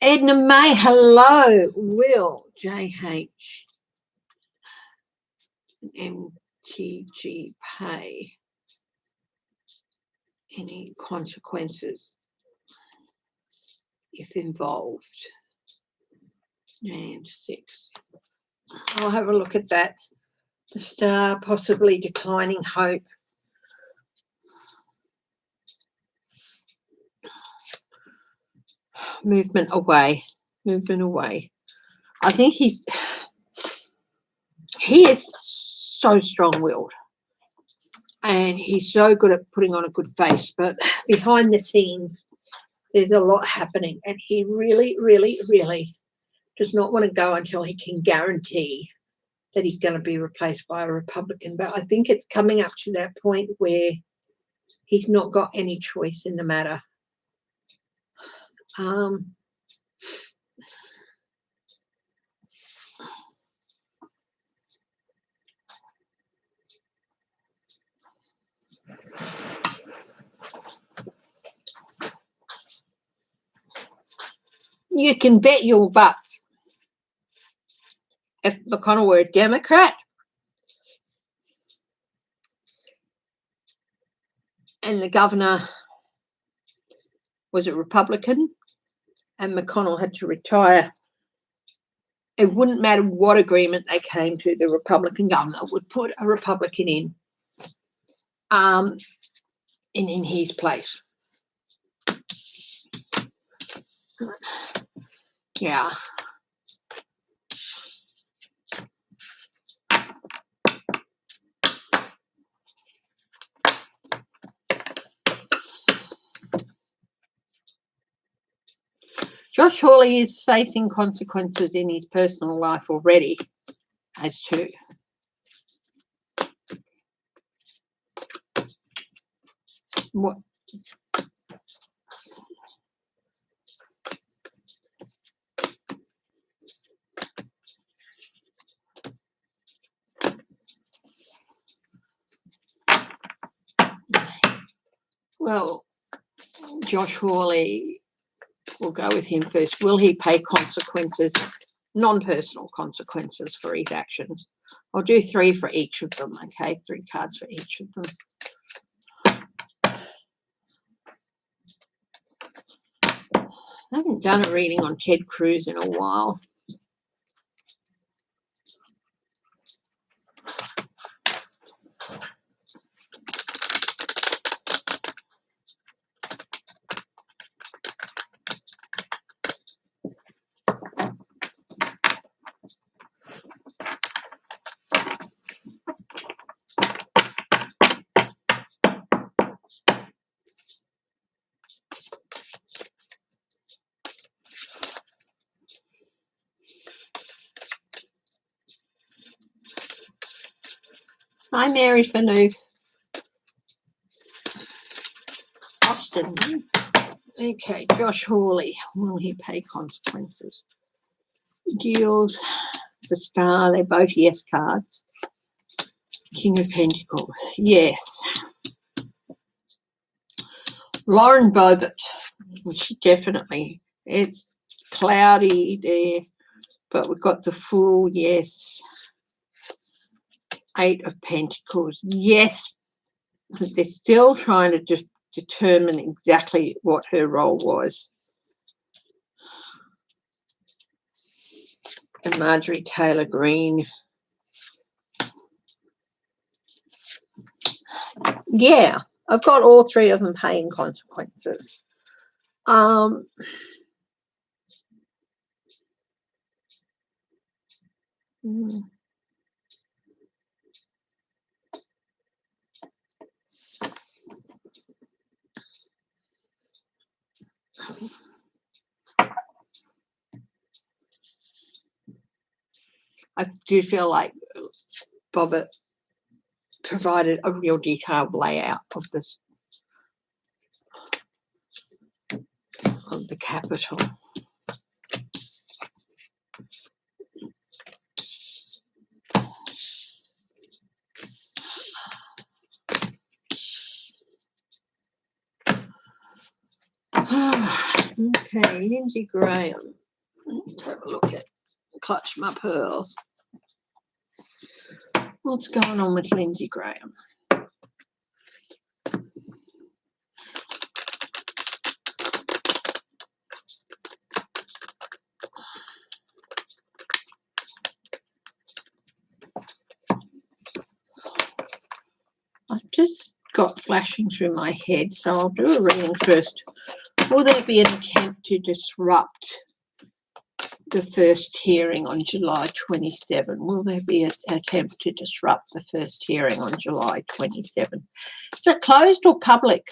Edna May, hello. Will, JH, MTG pay any consequences if involved? And 6. I'll have a look at that. The Star, possibly declining hope. Movement away. I think he is so strong-willed and he's so good at putting on a good face, but behind the scenes there's a lot happening, and he really, really, really does not want to go until he can guarantee that he's going to be replaced by a Republican. But I think it's coming up to that point where he's not got any choice in the matter. You can bet your butts if McConnell were a Democrat and the governor was a Republican and McConnell had to retire, it wouldn't matter what agreement they came to, the Republican governor would put a Republican in. in his place. Yeah. Josh Hawley is facing consequences in his personal life already, as to what. Well, Josh Hawley, we'll go with him first. Will he pay consequences, non-personal consequences for his actions? I'll do 3 for each of them, okay? 3 cards for each of them. I haven't done a reading on Ted Cruz in a while. Hi, Mary Fanu. Austin. Okay, Josh Hawley. Will he pay consequences? Deals, the star, they're both yes cards. King of Pentacles, yes. Lauren Boebert, which definitely, it's cloudy there, but we've got the full yes. 8 of Pentacles, yes. They're still trying to just determine exactly what her role was. And Marjorie Taylor Greene. Yeah, I've got all 3 of them paying consequences. I do feel like Bobbert provided a real detailed layout of this, of the Capitol. Okay, Lindsey Graham. Let's have a look at Clutch My Pearls. What's going on with Lindsey Graham? I've just got flashing through my head, so I'll do a reading first. Will there be an attempt to disrupt the first hearing on July 27? Will there be an attempt to disrupt the first hearing on July 27? Is it closed or public?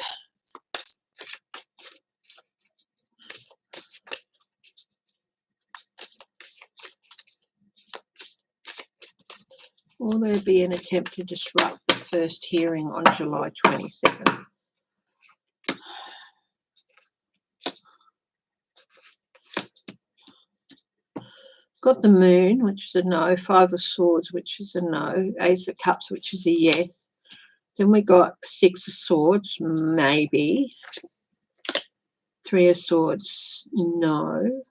Will there be an attempt to disrupt the first hearing on July 27? Got the Moon, which is a no, 5 of Swords, which is a no, Ace of Cups, which is a yes. Then we got 6 of Swords, maybe. 3 of Swords, no.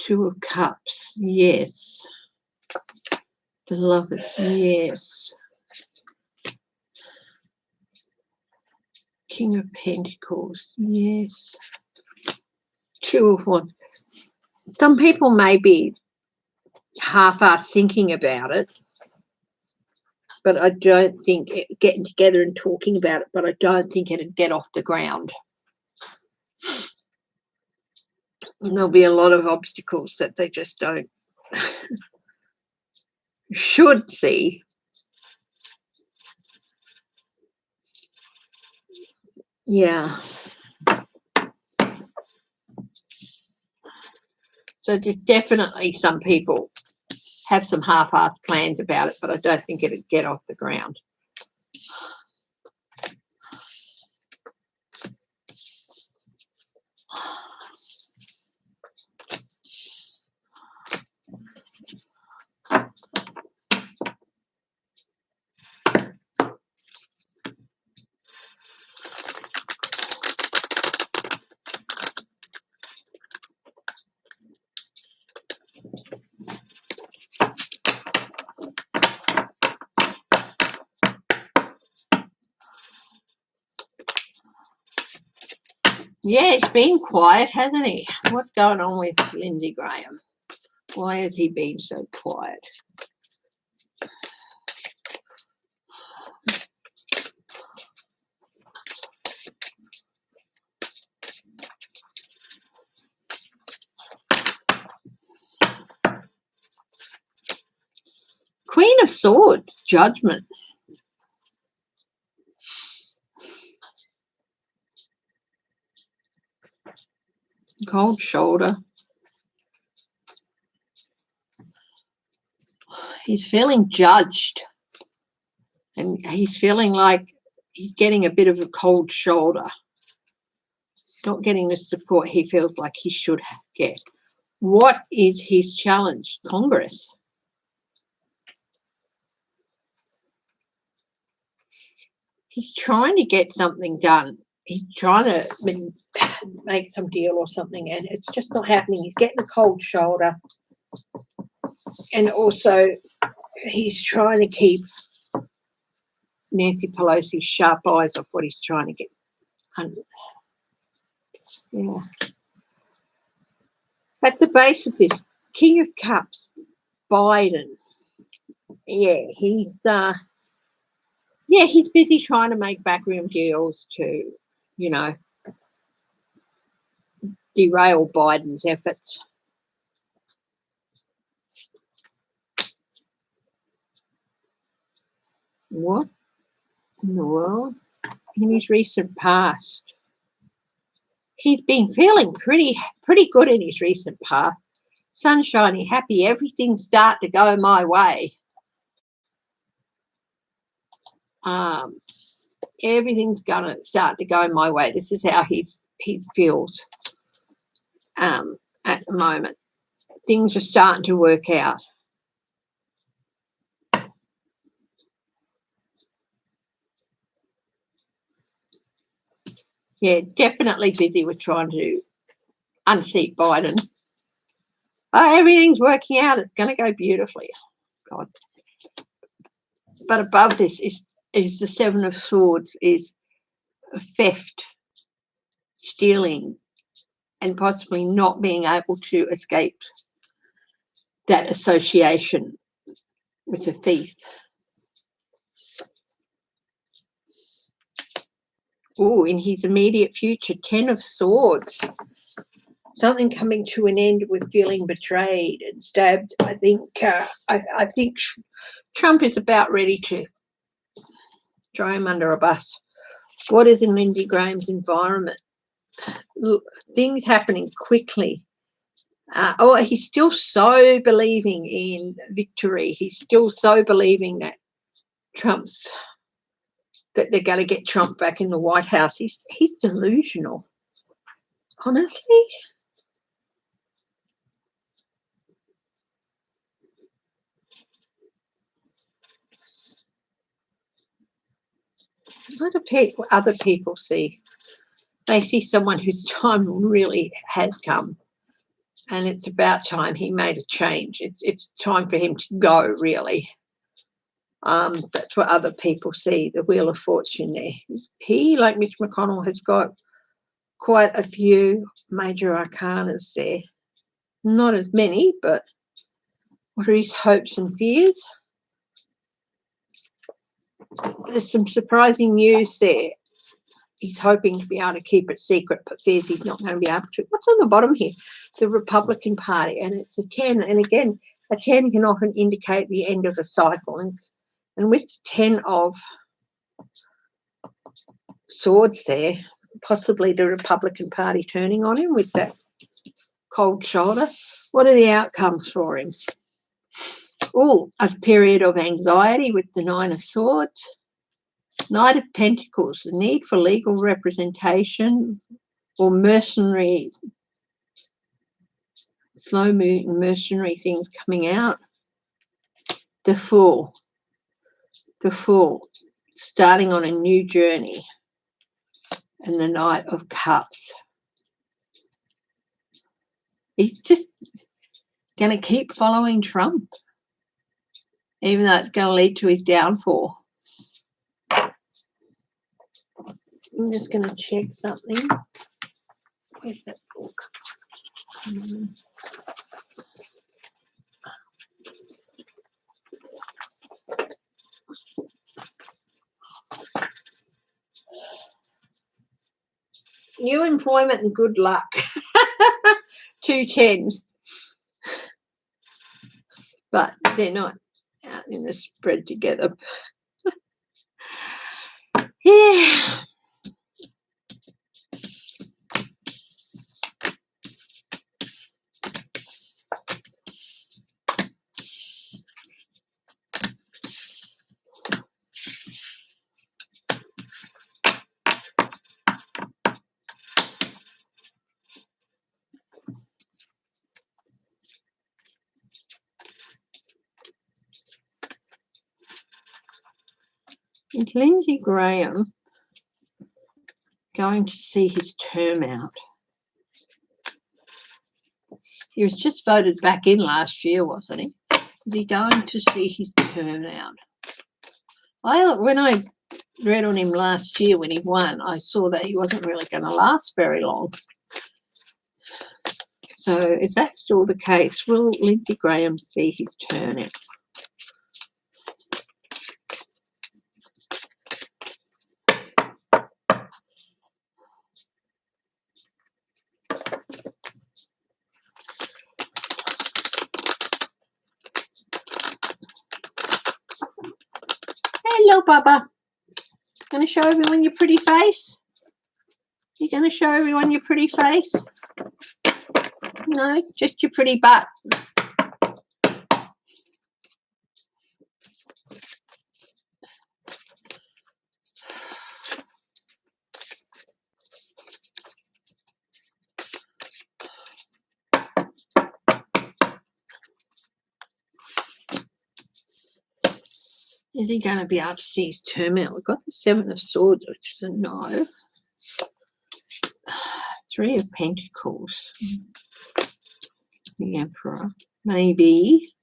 2 of Cups, yes. The Lovers, yes. King of Pentacles, yes. 2 of Wands. Some people may be half-assed thinking about it. but I don't think getting together and talking about it, but I don't think it'd get off the ground. And there'll be a lot of obstacles that they just don't should see. Yeah. So there's definitely some people have some half-assed plans about it, but I don't think it'd get off the ground. Yeah, it's been quiet, hasn't he? What's going on with Lindsey Graham? Why has he been so quiet? Queen of Swords, Judgment. Cold shoulder. He's feeling judged, and he's feeling like he's getting a bit of a cold shoulder. Not getting the support he feels like he should get. What is his challenge? Congress. He's trying to get something done. He's trying to make some deal or something, and it's just not happening. He's getting a cold shoulder, and also he's trying to keep Nancy Pelosi's sharp eyes off what he's trying to get. Yeah. At the base of this, King of Cups, Biden. Yeah, he's busy trying to make backroom deals to, derail Biden's efforts. What in the world? In his recent past, he's been feeling pretty good in his recent past. Sunshiny, happy, everything's starting to go my way. Everything's gonna start to go my way. This is how he feels at the moment. Things are starting to work out. Yeah, definitely busy with trying to unseat Biden. Everything's working out. It's going to go beautifully. God. But above this is the Seven of Swords, is theft, stealing, and possibly not being able to escape that association with a thief. Oh, in his immediate future, 10 of Swords. Something coming to an end with feeling betrayed and stabbed. I think Trump is about ready to throw him under a bus. What is in Lindsey Graham's environment? Look, things happening quickly. He's still so believing in victory. He's still so believing that they're going to get Trump back in the White House. He's delusional. Honestly. What do other people see? They see someone whose time really has come, and it's about time he made a change. It's time for him to go, really. That's what other people see, the Wheel of Fortune there. He, like Mitch McConnell, has got quite a few major arcanas there. Not as many, but what are his hopes and fears? there's some surprising news there. He's hoping to be able to keep it secret, but fears he's not going to be able to. What's on the bottom here? The Republican Party, and it's a 10. And again, a 10 can often indicate the end of a cycle. And with 10 of swords there, possibly the Republican Party turning on him with that cold shoulder. What are the outcomes for him? Oh, a period of anxiety with the 9 of swords. Knight of Pentacles, the need for legal representation or mercenary, slow-moving mercenary things coming out. The Fool, starting on a new journey. And the Knight of Cups. He's just going to keep following Trump, even though it's going to lead to his downfall. I'm just going to check something. Where's that book? New employment and good luck. 2 10s. But they're not out in the spread together. Yeah. Is Lindsey Graham going to see his term out? He was just voted back in last year, wasn't he? Is he going to see his term out? When I read on him last year when he won, I saw that he wasn't really going to last very long. So is that still the case? Will Lindsey Graham see his term out? Hello, Bubba. Going to show everyone your pretty face? You going to show everyone your pretty face? No, just your pretty butt. Is he going to be able to see his term out? We've got the 7 of Swords, which is a no. 3 of Pentacles. The Emperor. Maybe.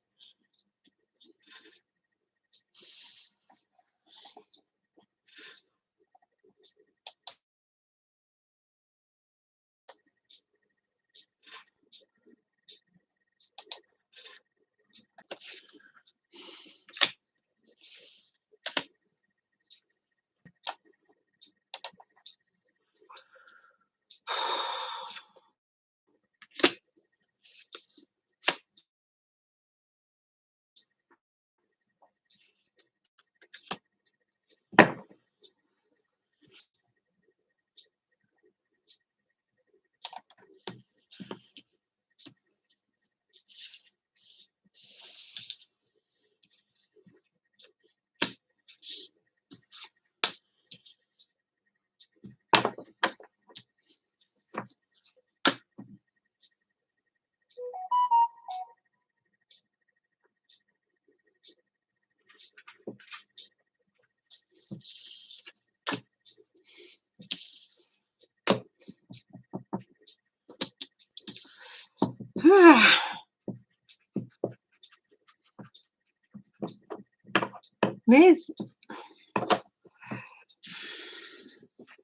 There's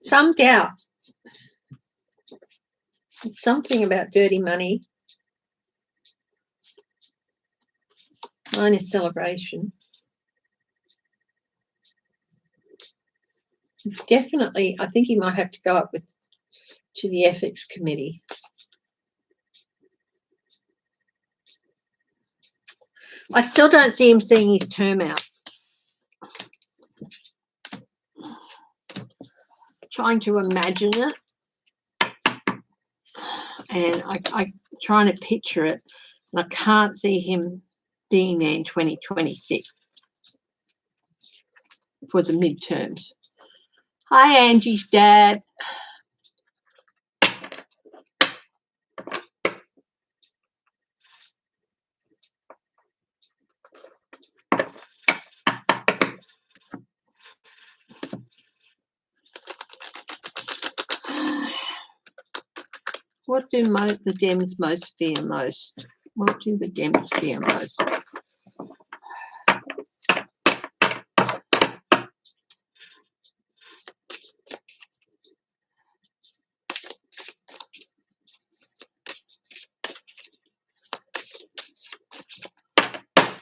some doubt. Something about dirty money. Minus celebration. Definitely, I think he might have to go up to the ethics committee. I still don't see him seeing his term out. Trying to imagine it, and I'm trying to picture it, and I can't see him being there in 2026 for the midterms. Hi, Angie's dad. What do the Dems most fear most? What do the Dems fear most?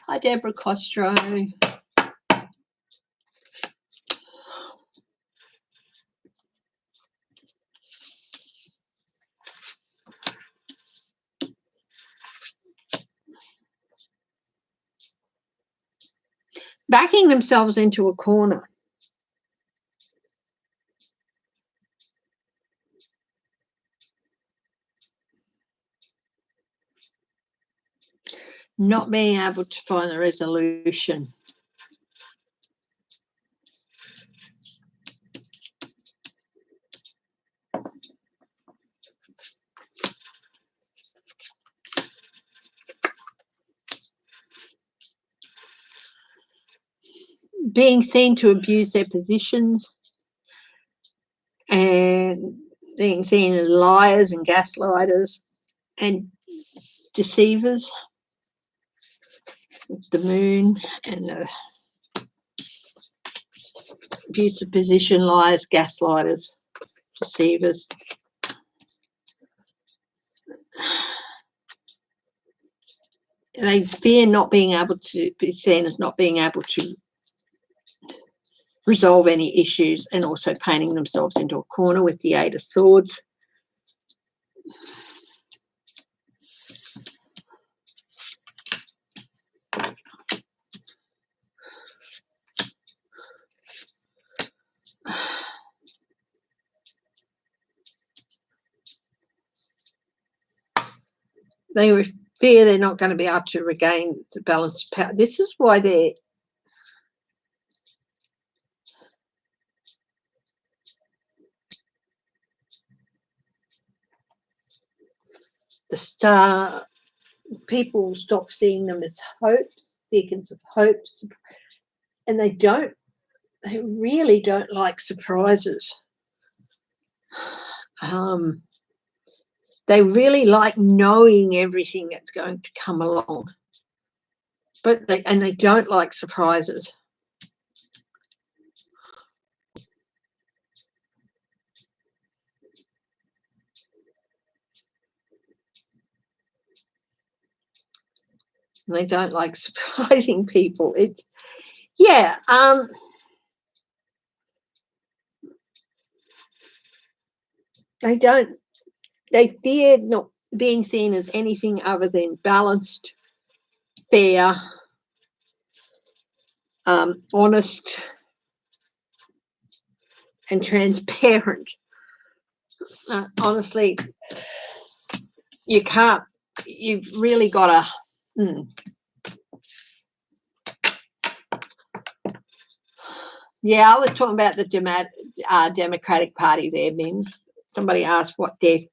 Hi, Deborah Costro. Backing themselves into a corner. Not being able to find a resolution. Being seen to abuse their positions and being seen as liars and gaslighters and deceivers. The moon and the abusive position, liars, gaslighters, deceivers. They fear not being able to be seen as not being able to resolve any issues, and also painting themselves into a corner with the Eight of Swords. They fear they're not going to be able to regain the balance of power. This is why they're the star. People stop seeing them as hopes, beacons of hopes, and they really don't like surprises. They really like knowing everything that's going to come along, but they don't like surprises. They don't like surprising people. It's they fear not being seen as anything other than balanced, fair, honest, and transparent. Honestly, you've really got to. Yeah, I was talking about the Democratic Party there, Mims. Somebody asked what they're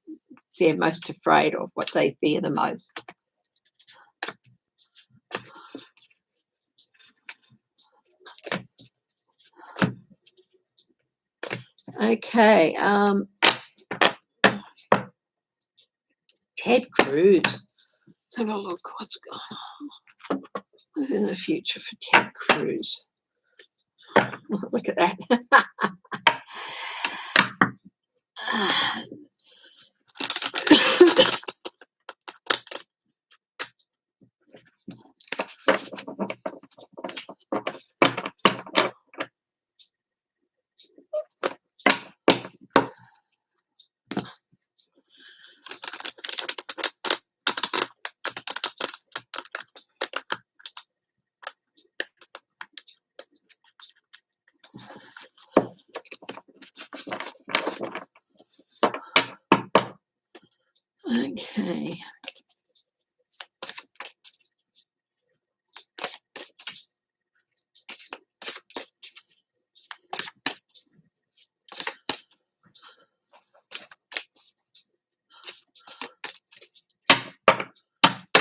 most afraid of, what they fear the most. Okay. Ted Cruz. Let's have a look. What's going on? What's in the future for Ted Cruz? Look at that. Okay.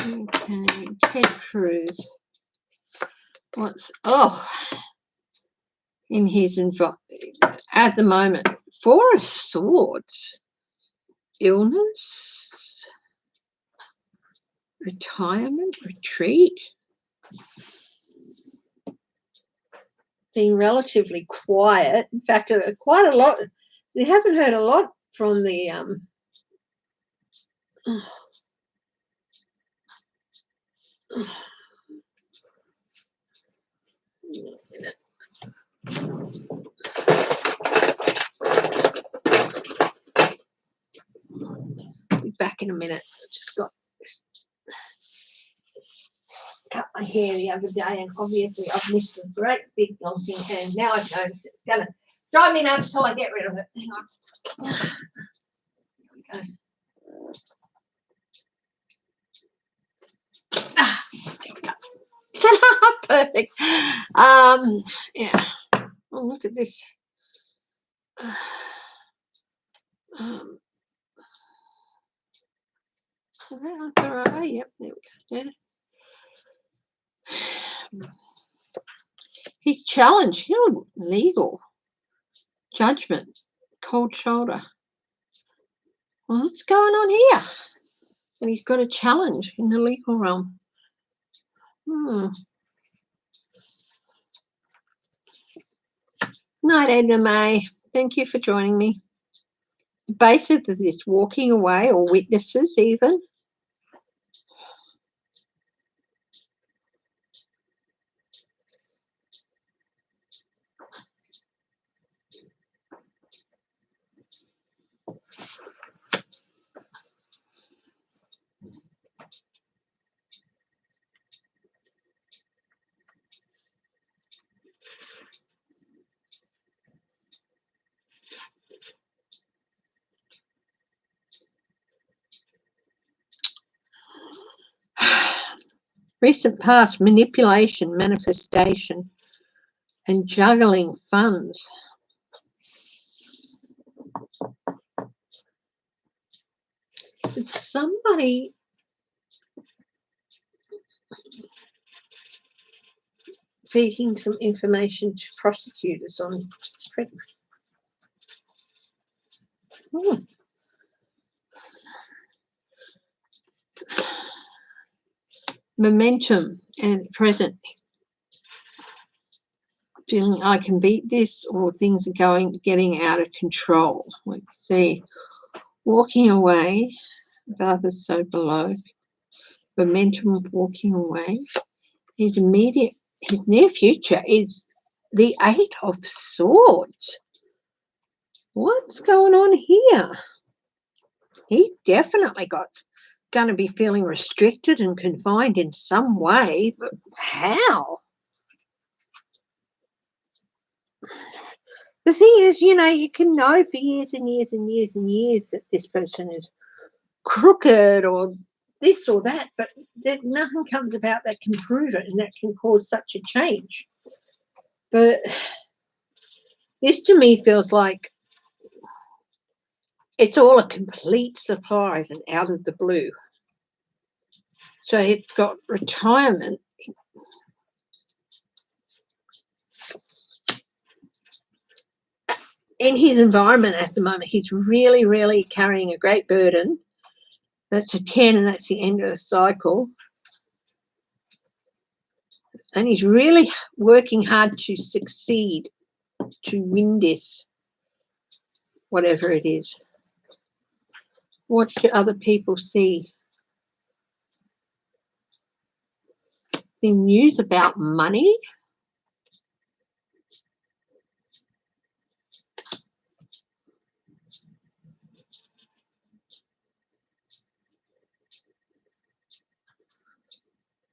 Okay, Ted Cruz. What's in his at the moment? Four of Swords. Illness, retirement, retreat. Been relatively quiet. In fact, quite a lot. We haven't heard a lot from the be back in a minute. I just got this. Cut my hair the other day, and obviously I've missed a great big long thing, and now I've noticed it's going to drive me nuts till I get rid of it. Hang on. Okay. Perfect. Yeah. Oh, look at this. Is that on Ferrari? Yep, there we go. Yeah. His challenge, legal judgment, cold shoulder. Well, what's going on here? And he's got a challenge in the legal realm. Night, Edna May. Thank you for joining me. The basis of this, walking away, or witnesses even. Recent past, manipulation, manifestation, and juggling funds. It's somebody feeding some information to prosecutors on treatment. Momentum and present. Feeling I can beat this, or things are getting out of control. Let's see. Walking away with others so below. Momentum of walking away. His near future is the Eight of Swords. What's going on here? He's definitely going to be feeling restricted and confined in some way, but how? The thing is, you can know for years and years and years and years that this person is crooked or this or that, but nothing comes about that can prove it and that can cause such a change. But this to me feels like it's all a complete surprise and out of the blue. So it's got retirement. In his environment at the moment, he's really, really carrying a great burden. That's a 10, and that's the end of the cycle. And he's really working hard to succeed, to win this, whatever it is. What do other people see? The news about money.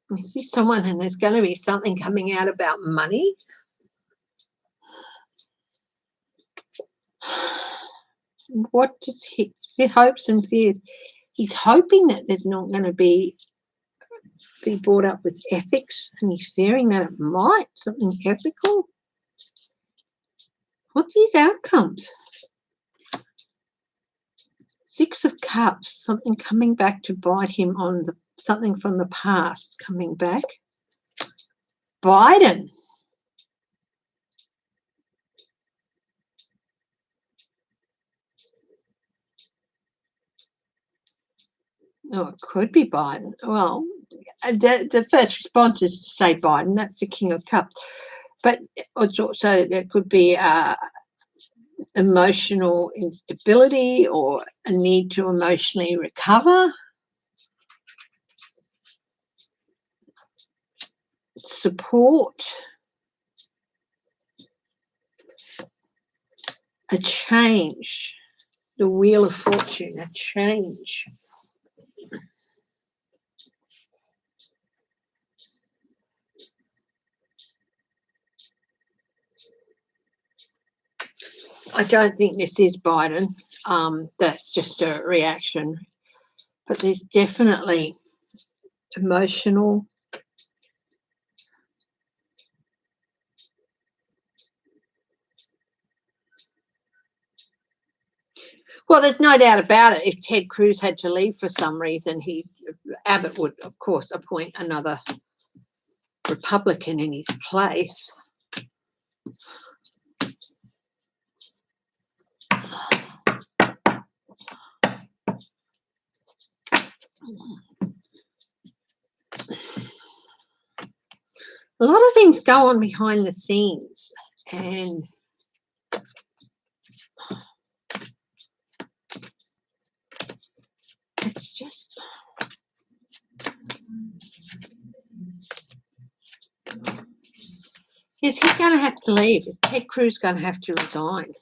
I see someone, and there's going to be something coming out about money. What does he hopes and fears? he's hoping that there's not going to be brought up with ethics, and he's fearing that it might, something ethical. What's his outcomes? Six of Cups, something coming back to bite him on something from the past coming back. Biden. Oh, it could be Biden. Well, the first response is to say Biden. That's the King of Cups. But also there could be emotional instability or a need to emotionally recover. Support. A change. The Wheel of Fortune, a change. I don't think this is Biden. That's just a reaction. But there's definitely emotional. Well, there's no doubt about it. If Ted Cruz had to leave for some reason, Abbott would, of course, appoint another Republican in his place. A lot of things go on behind the scenes, and it's just is he going to have to leave? Is Ted Cruz going to have to resign?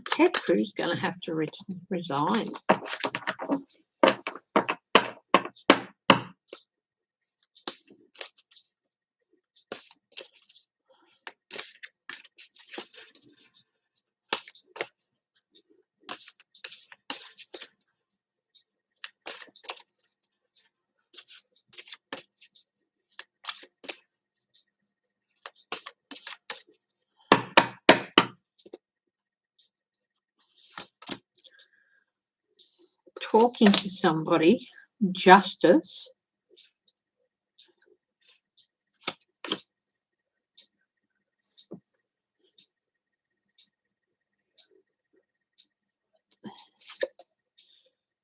Ted Cruz going to have to resign. Talking to somebody, justice.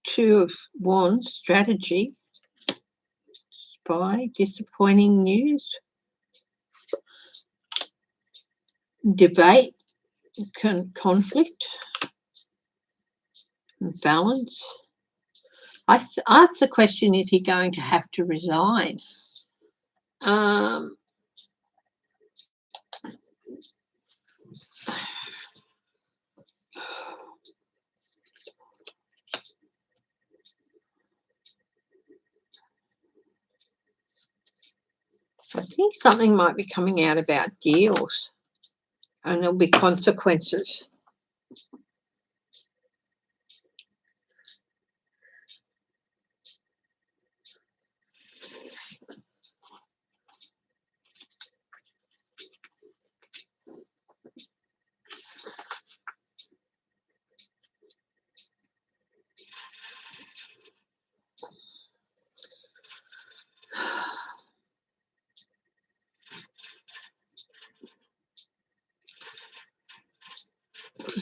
Two of Wands, strategy. Spy, disappointing news. Debate, conflict. Balance. I asked the question, is he going to have to resign? I think something might be coming out about deals, and there'll be consequences.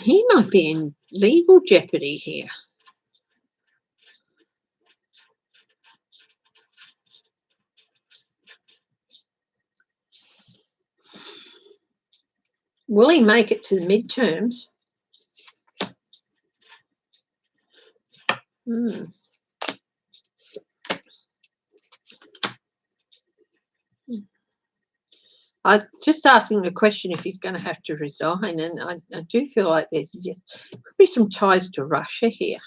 He might be in legal jeopardy here. Will he make it to the midterms? I was just asking the question if he's going to have to resign, and I do feel like there could be some ties to Russia here.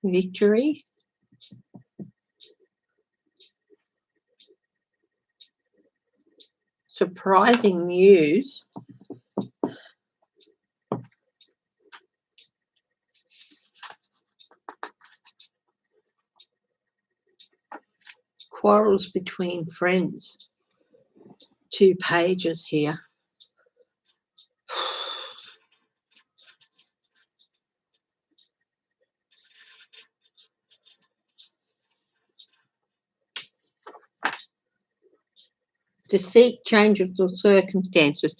Victory. Surprising news. Quarrels between friends. 2 pages here. To seek changeable circumstances.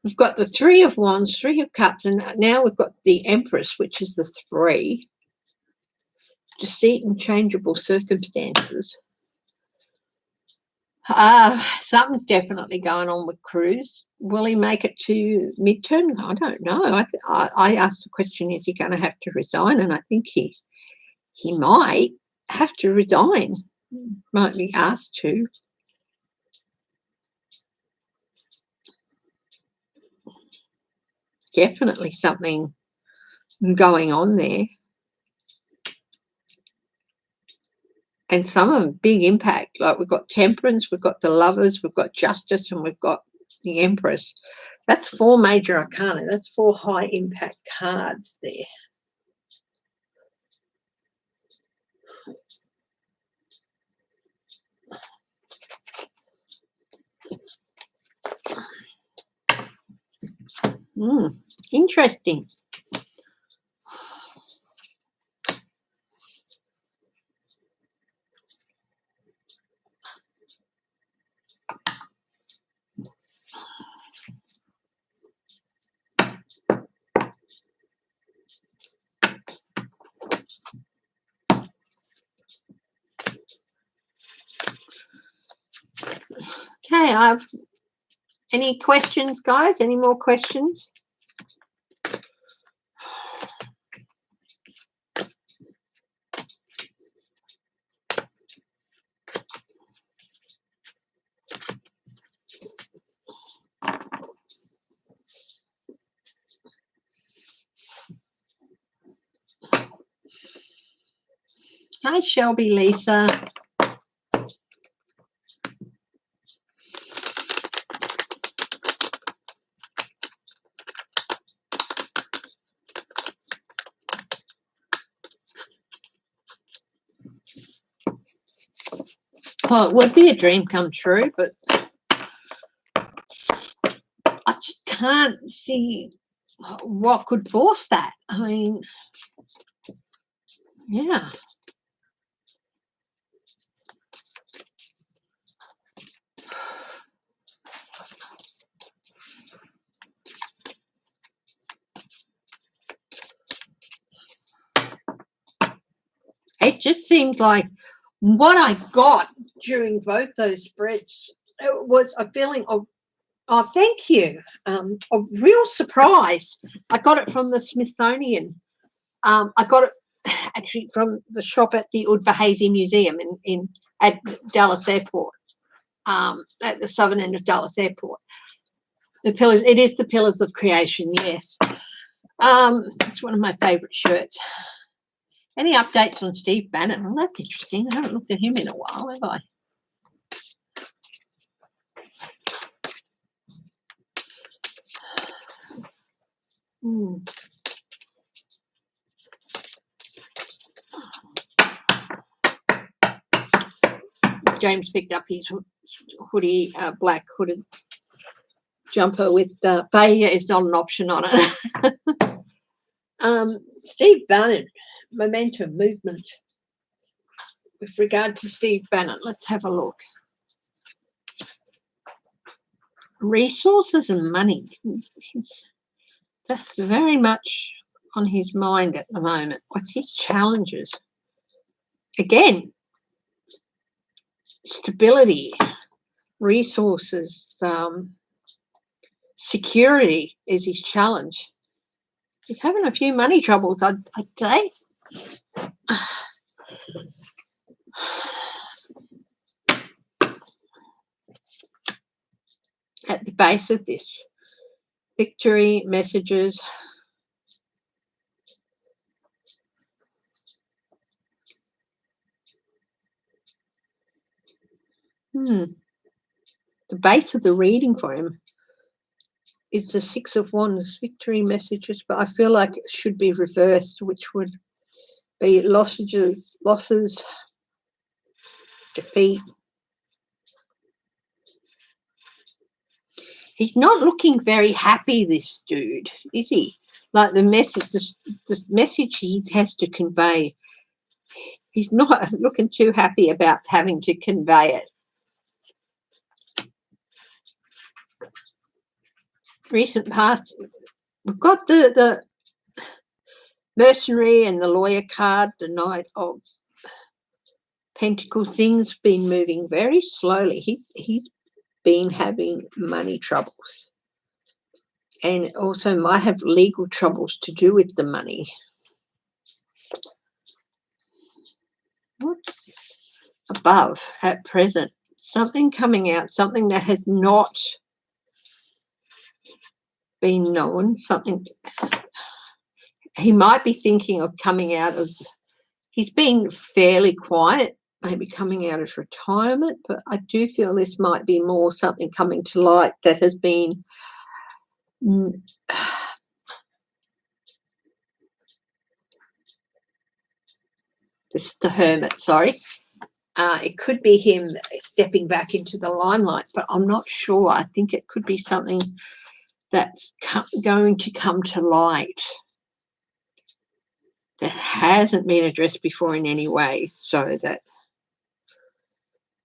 We've got the 3 of Wands, 3 of Cups, and now we've got the Empress, which is the 3. To seek changeable circumstances. Something's definitely going on with Cruz. Will he make it to midterm? I don't know. I asked the question, is he going to have to resign? And I think he might have to resign. Might be asked to. Definitely something going on there. And some of them big impact. Like we've got Temperance, we've got the Lovers, we've got Justice, and we've got the Empress. That's 4 major arcana. That's 4 high impact cards there. Interesting. Okay, any questions, guys? Any more questions? Hi, Shelby, Lisa. Well, it would be a dream come true, but I just can't see what could force that. I mean, yeah. It just seems like what I got during both those spreads was a feeling of, oh, thank you, a real surprise. I got it from the Smithsonian. I got it actually from the shop at the Udvar-Hazy Museum at Dallas Airport, at the southern end of Dallas Airport. The pillars. It is the Pillars of Creation. Yes, it's one of my favourite shirts. Any updates on Steve Bannon? Well, that's interesting. I haven't looked at him in a while, have I? James picked up his hoodie, black hooded jumper with failure is not an option on it. Steve Bannon, momentum, movement. With regard to Steve Bannon, let's have a look. Resources and money. That's very much on his mind at the moment. What's his challenges? Again, stability, resources, security is his challenge. He's having a few money troubles, I'd say. at the base of this. Victory messages. The base of the reading for him is the Six of Wands, victory messages, but I feel like it should be reversed, which would be losses, defeat. He's not looking very happy, this dude, is he? Like the message he has to convey, he's not looking too happy about having to convey it. Recent past, we've got the mercenary and the lawyer card, the Knight of Pentacles. Things been moving very slowly. He's been having money troubles, and also might have legal troubles to do with the money. What's this? Above, at present, something coming out, something that has not been known, something he might be thinking of coming out of. He's been fairly quiet, maybe coming out of retirement, but I do feel this might be more something coming to light that has been this is the Hermit, sorry. It could be him stepping back into the limelight, but I'm not sure. I think it could be something that's going to come to light that hasn't been addressed before in any way, so that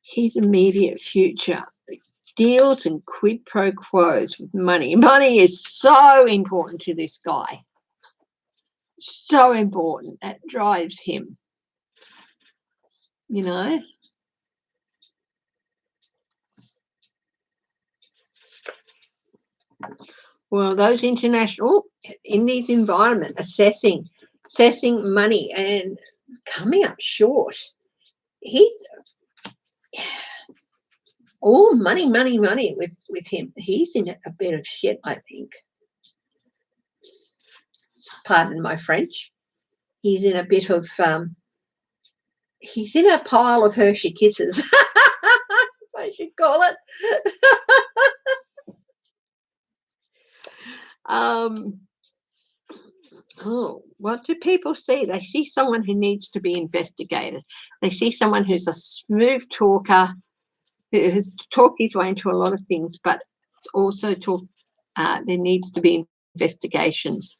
his immediate future deals and quid pro quos with money. Money is so important to this guy. So important. That drives him, you know. Well, those international, in these environment, assessing money and coming up short. All money with him. He's in a bit of shit, I think. Pardon my French. He's in a bit of he's in a pile of Hershey Kisses. I should call it. What do people see? They see someone who needs to be investigated. They see someone who's a smooth talker, who has talked his way into a lot of things, but also there needs to be investigations.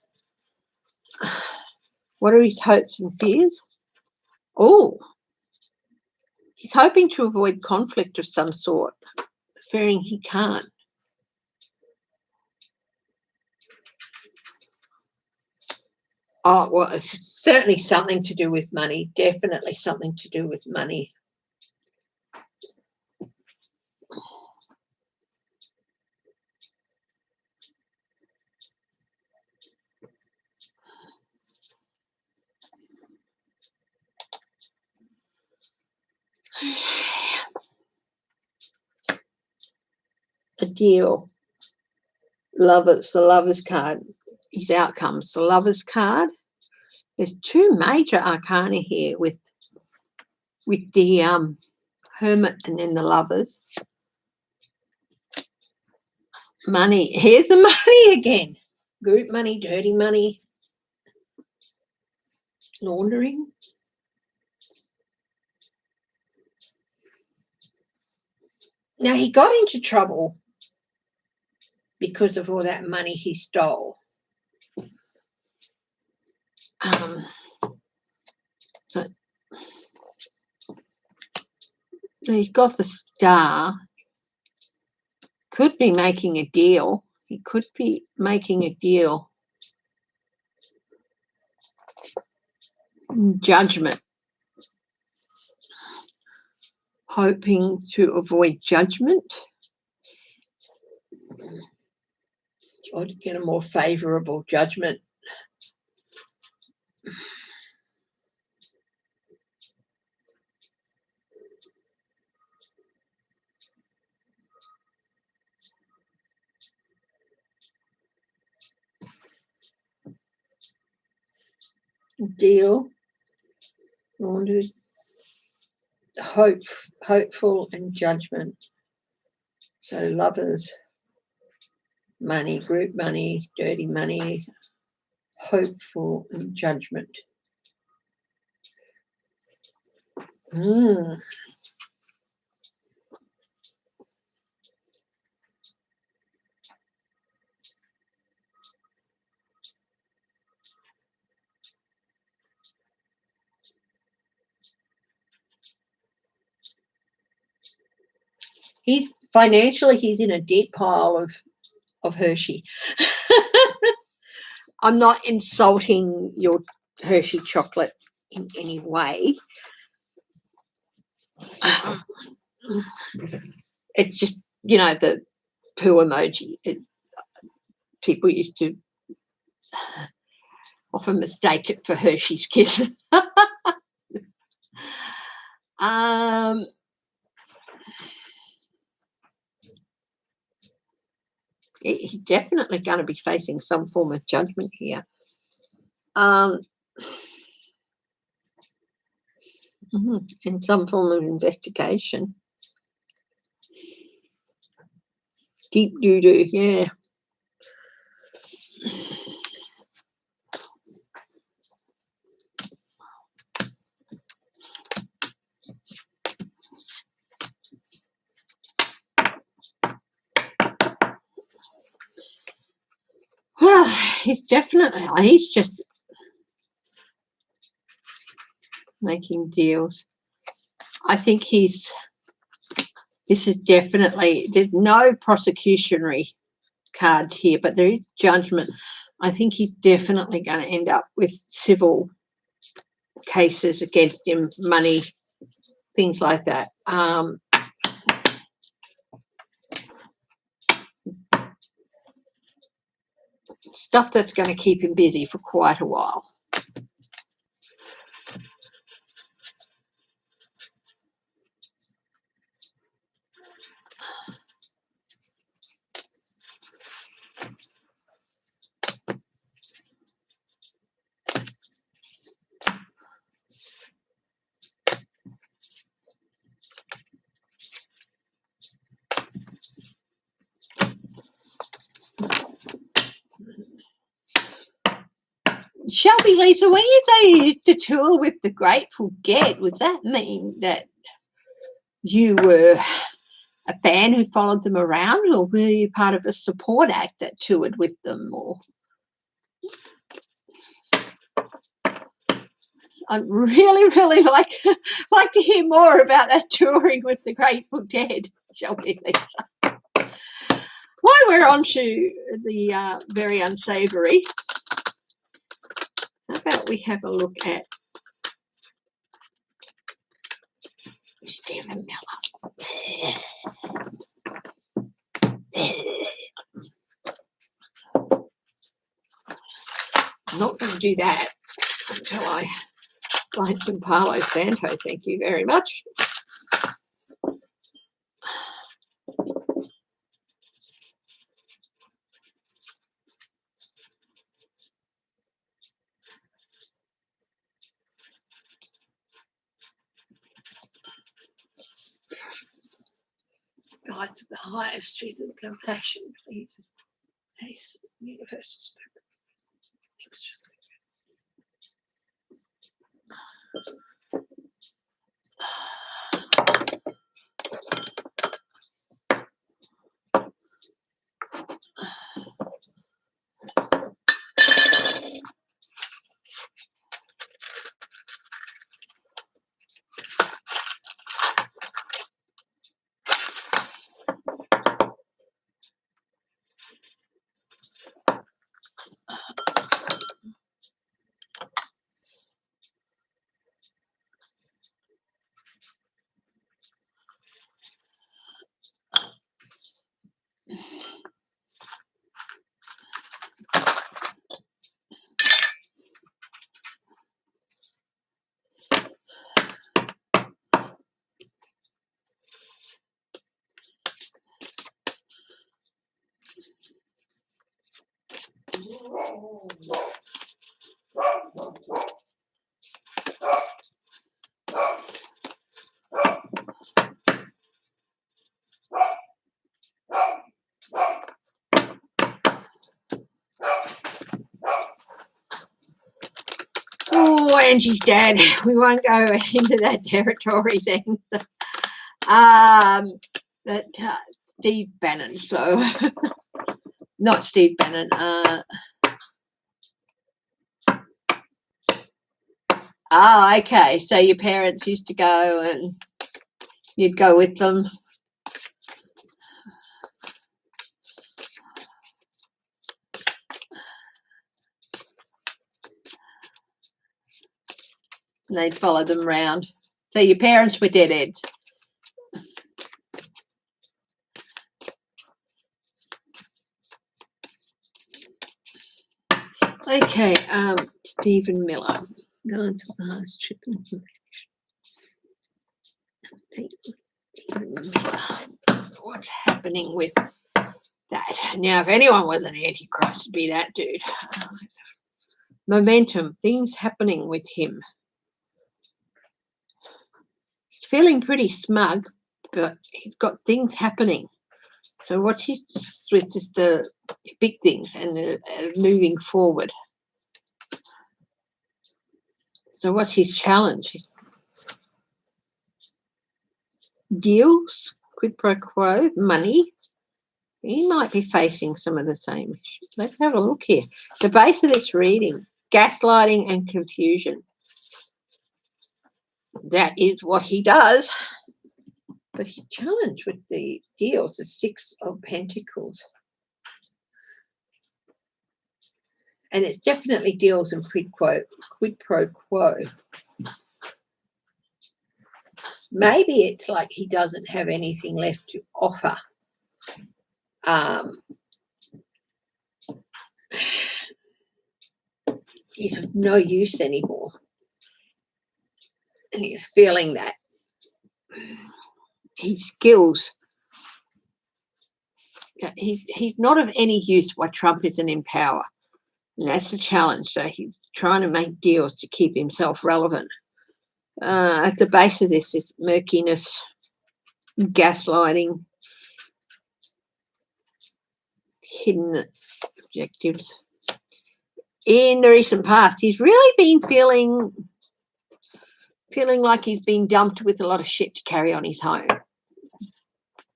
What are his hopes and fears? Oh, he's hoping to avoid conflict of some sort, fearing he can't. Oh, well, it's certainly something to do with money. Definitely something to do with money. A deal. Lovers, the Lovers card. His outcomes, the Lovers card. There's two major arcana here with the Hermit and then the Lovers. Money. Here's the money again. Group money, dirty money, laundering. Now, he got into trouble because of all that money he stole. So he's got the Star. Could be making a deal. He could be making a deal. Judgment. Hoping to avoid judgment or to get a more favourable judgment. deal. Laundered. Hopeful and judgment. So lovers, money, group money, dirty money, hopeful and judgment. He's financially, he's in a debt pile of Hershey. I'm not insulting your Hershey chocolate in any way. It's just, the poo emoji. People used to often mistake it for Hershey's Kisses. He's definitely going to be facing some form of judgment here. And some form of investigation. Deep doo-doo, yeah. Well, he's just making deals. I think this is definitely, there's no prosecutionary cards here, but there is judgment. I think he's definitely going to end up with civil cases against him, money, things like that. Stuff that's going to keep him busy for quite a while. Shelby, Lisa, when you say you used to tour with the Grateful Dead, would that mean that you were a fan who followed them around, or were you part of a support act that toured with them? Or I'd really, really like to hear more about that touring with the Grateful Dead, Shelby, Lisa. While we're on to the very unsavoury, how about we have a look at Stephen Miller? I'm not going to do that until I light some Palo Santo. Thank you very much. Guides of the highest truth and compassion, please. Peace, universal spirit. Angie's dad. We won't go into that territory then. Steve Bannon. So, not Steve Bannon. Okay. So your parents used to go and you'd go with them. And they'd follow them around. So your parents were deadheads. Okay, Stephen Miller. Stephen Miller. What's happening with that? Now, if anyone was an antichrist, it'd be that dude. Momentum, things happening with him. He's feeling pretty smug, but he's got things happening. So watch his with just the big things and moving forward. So what's his challenge? Deals, quid pro quo, money. He might be facing some of the same issues. Let's have a look here. The base of this reading, gaslighting and confusion. That is what he does. But his challenge with the deals is 6 of Pentacles. And it's definitely deals and quid pro quo. Maybe it's like he doesn't have anything left to offer. He's of no use anymore. And he's feeling that. His skills, he's not of any use while Trump isn't in power. And that's the challenge. So he's trying to make deals to keep himself relevant. At the base of this is murkiness, gaslighting, hidden objectives. In the recent past, he's really been feeling like he's been dumped with a lot of shit to carry on his home.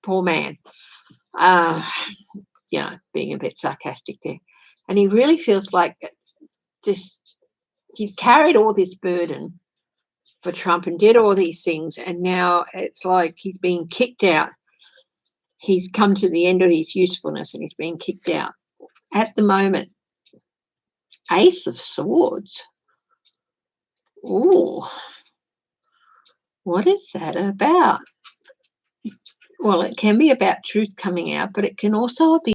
Poor man. Being a bit sarcastic there. And he really feels like he's carried all this burden for Trump and did all these things, and now it's like he's being kicked out. He's come to the end of his usefulness and he's being kicked out. At the moment, Ace of Swords. Oh, what is that about? Well, it can be about truth coming out, but it can also be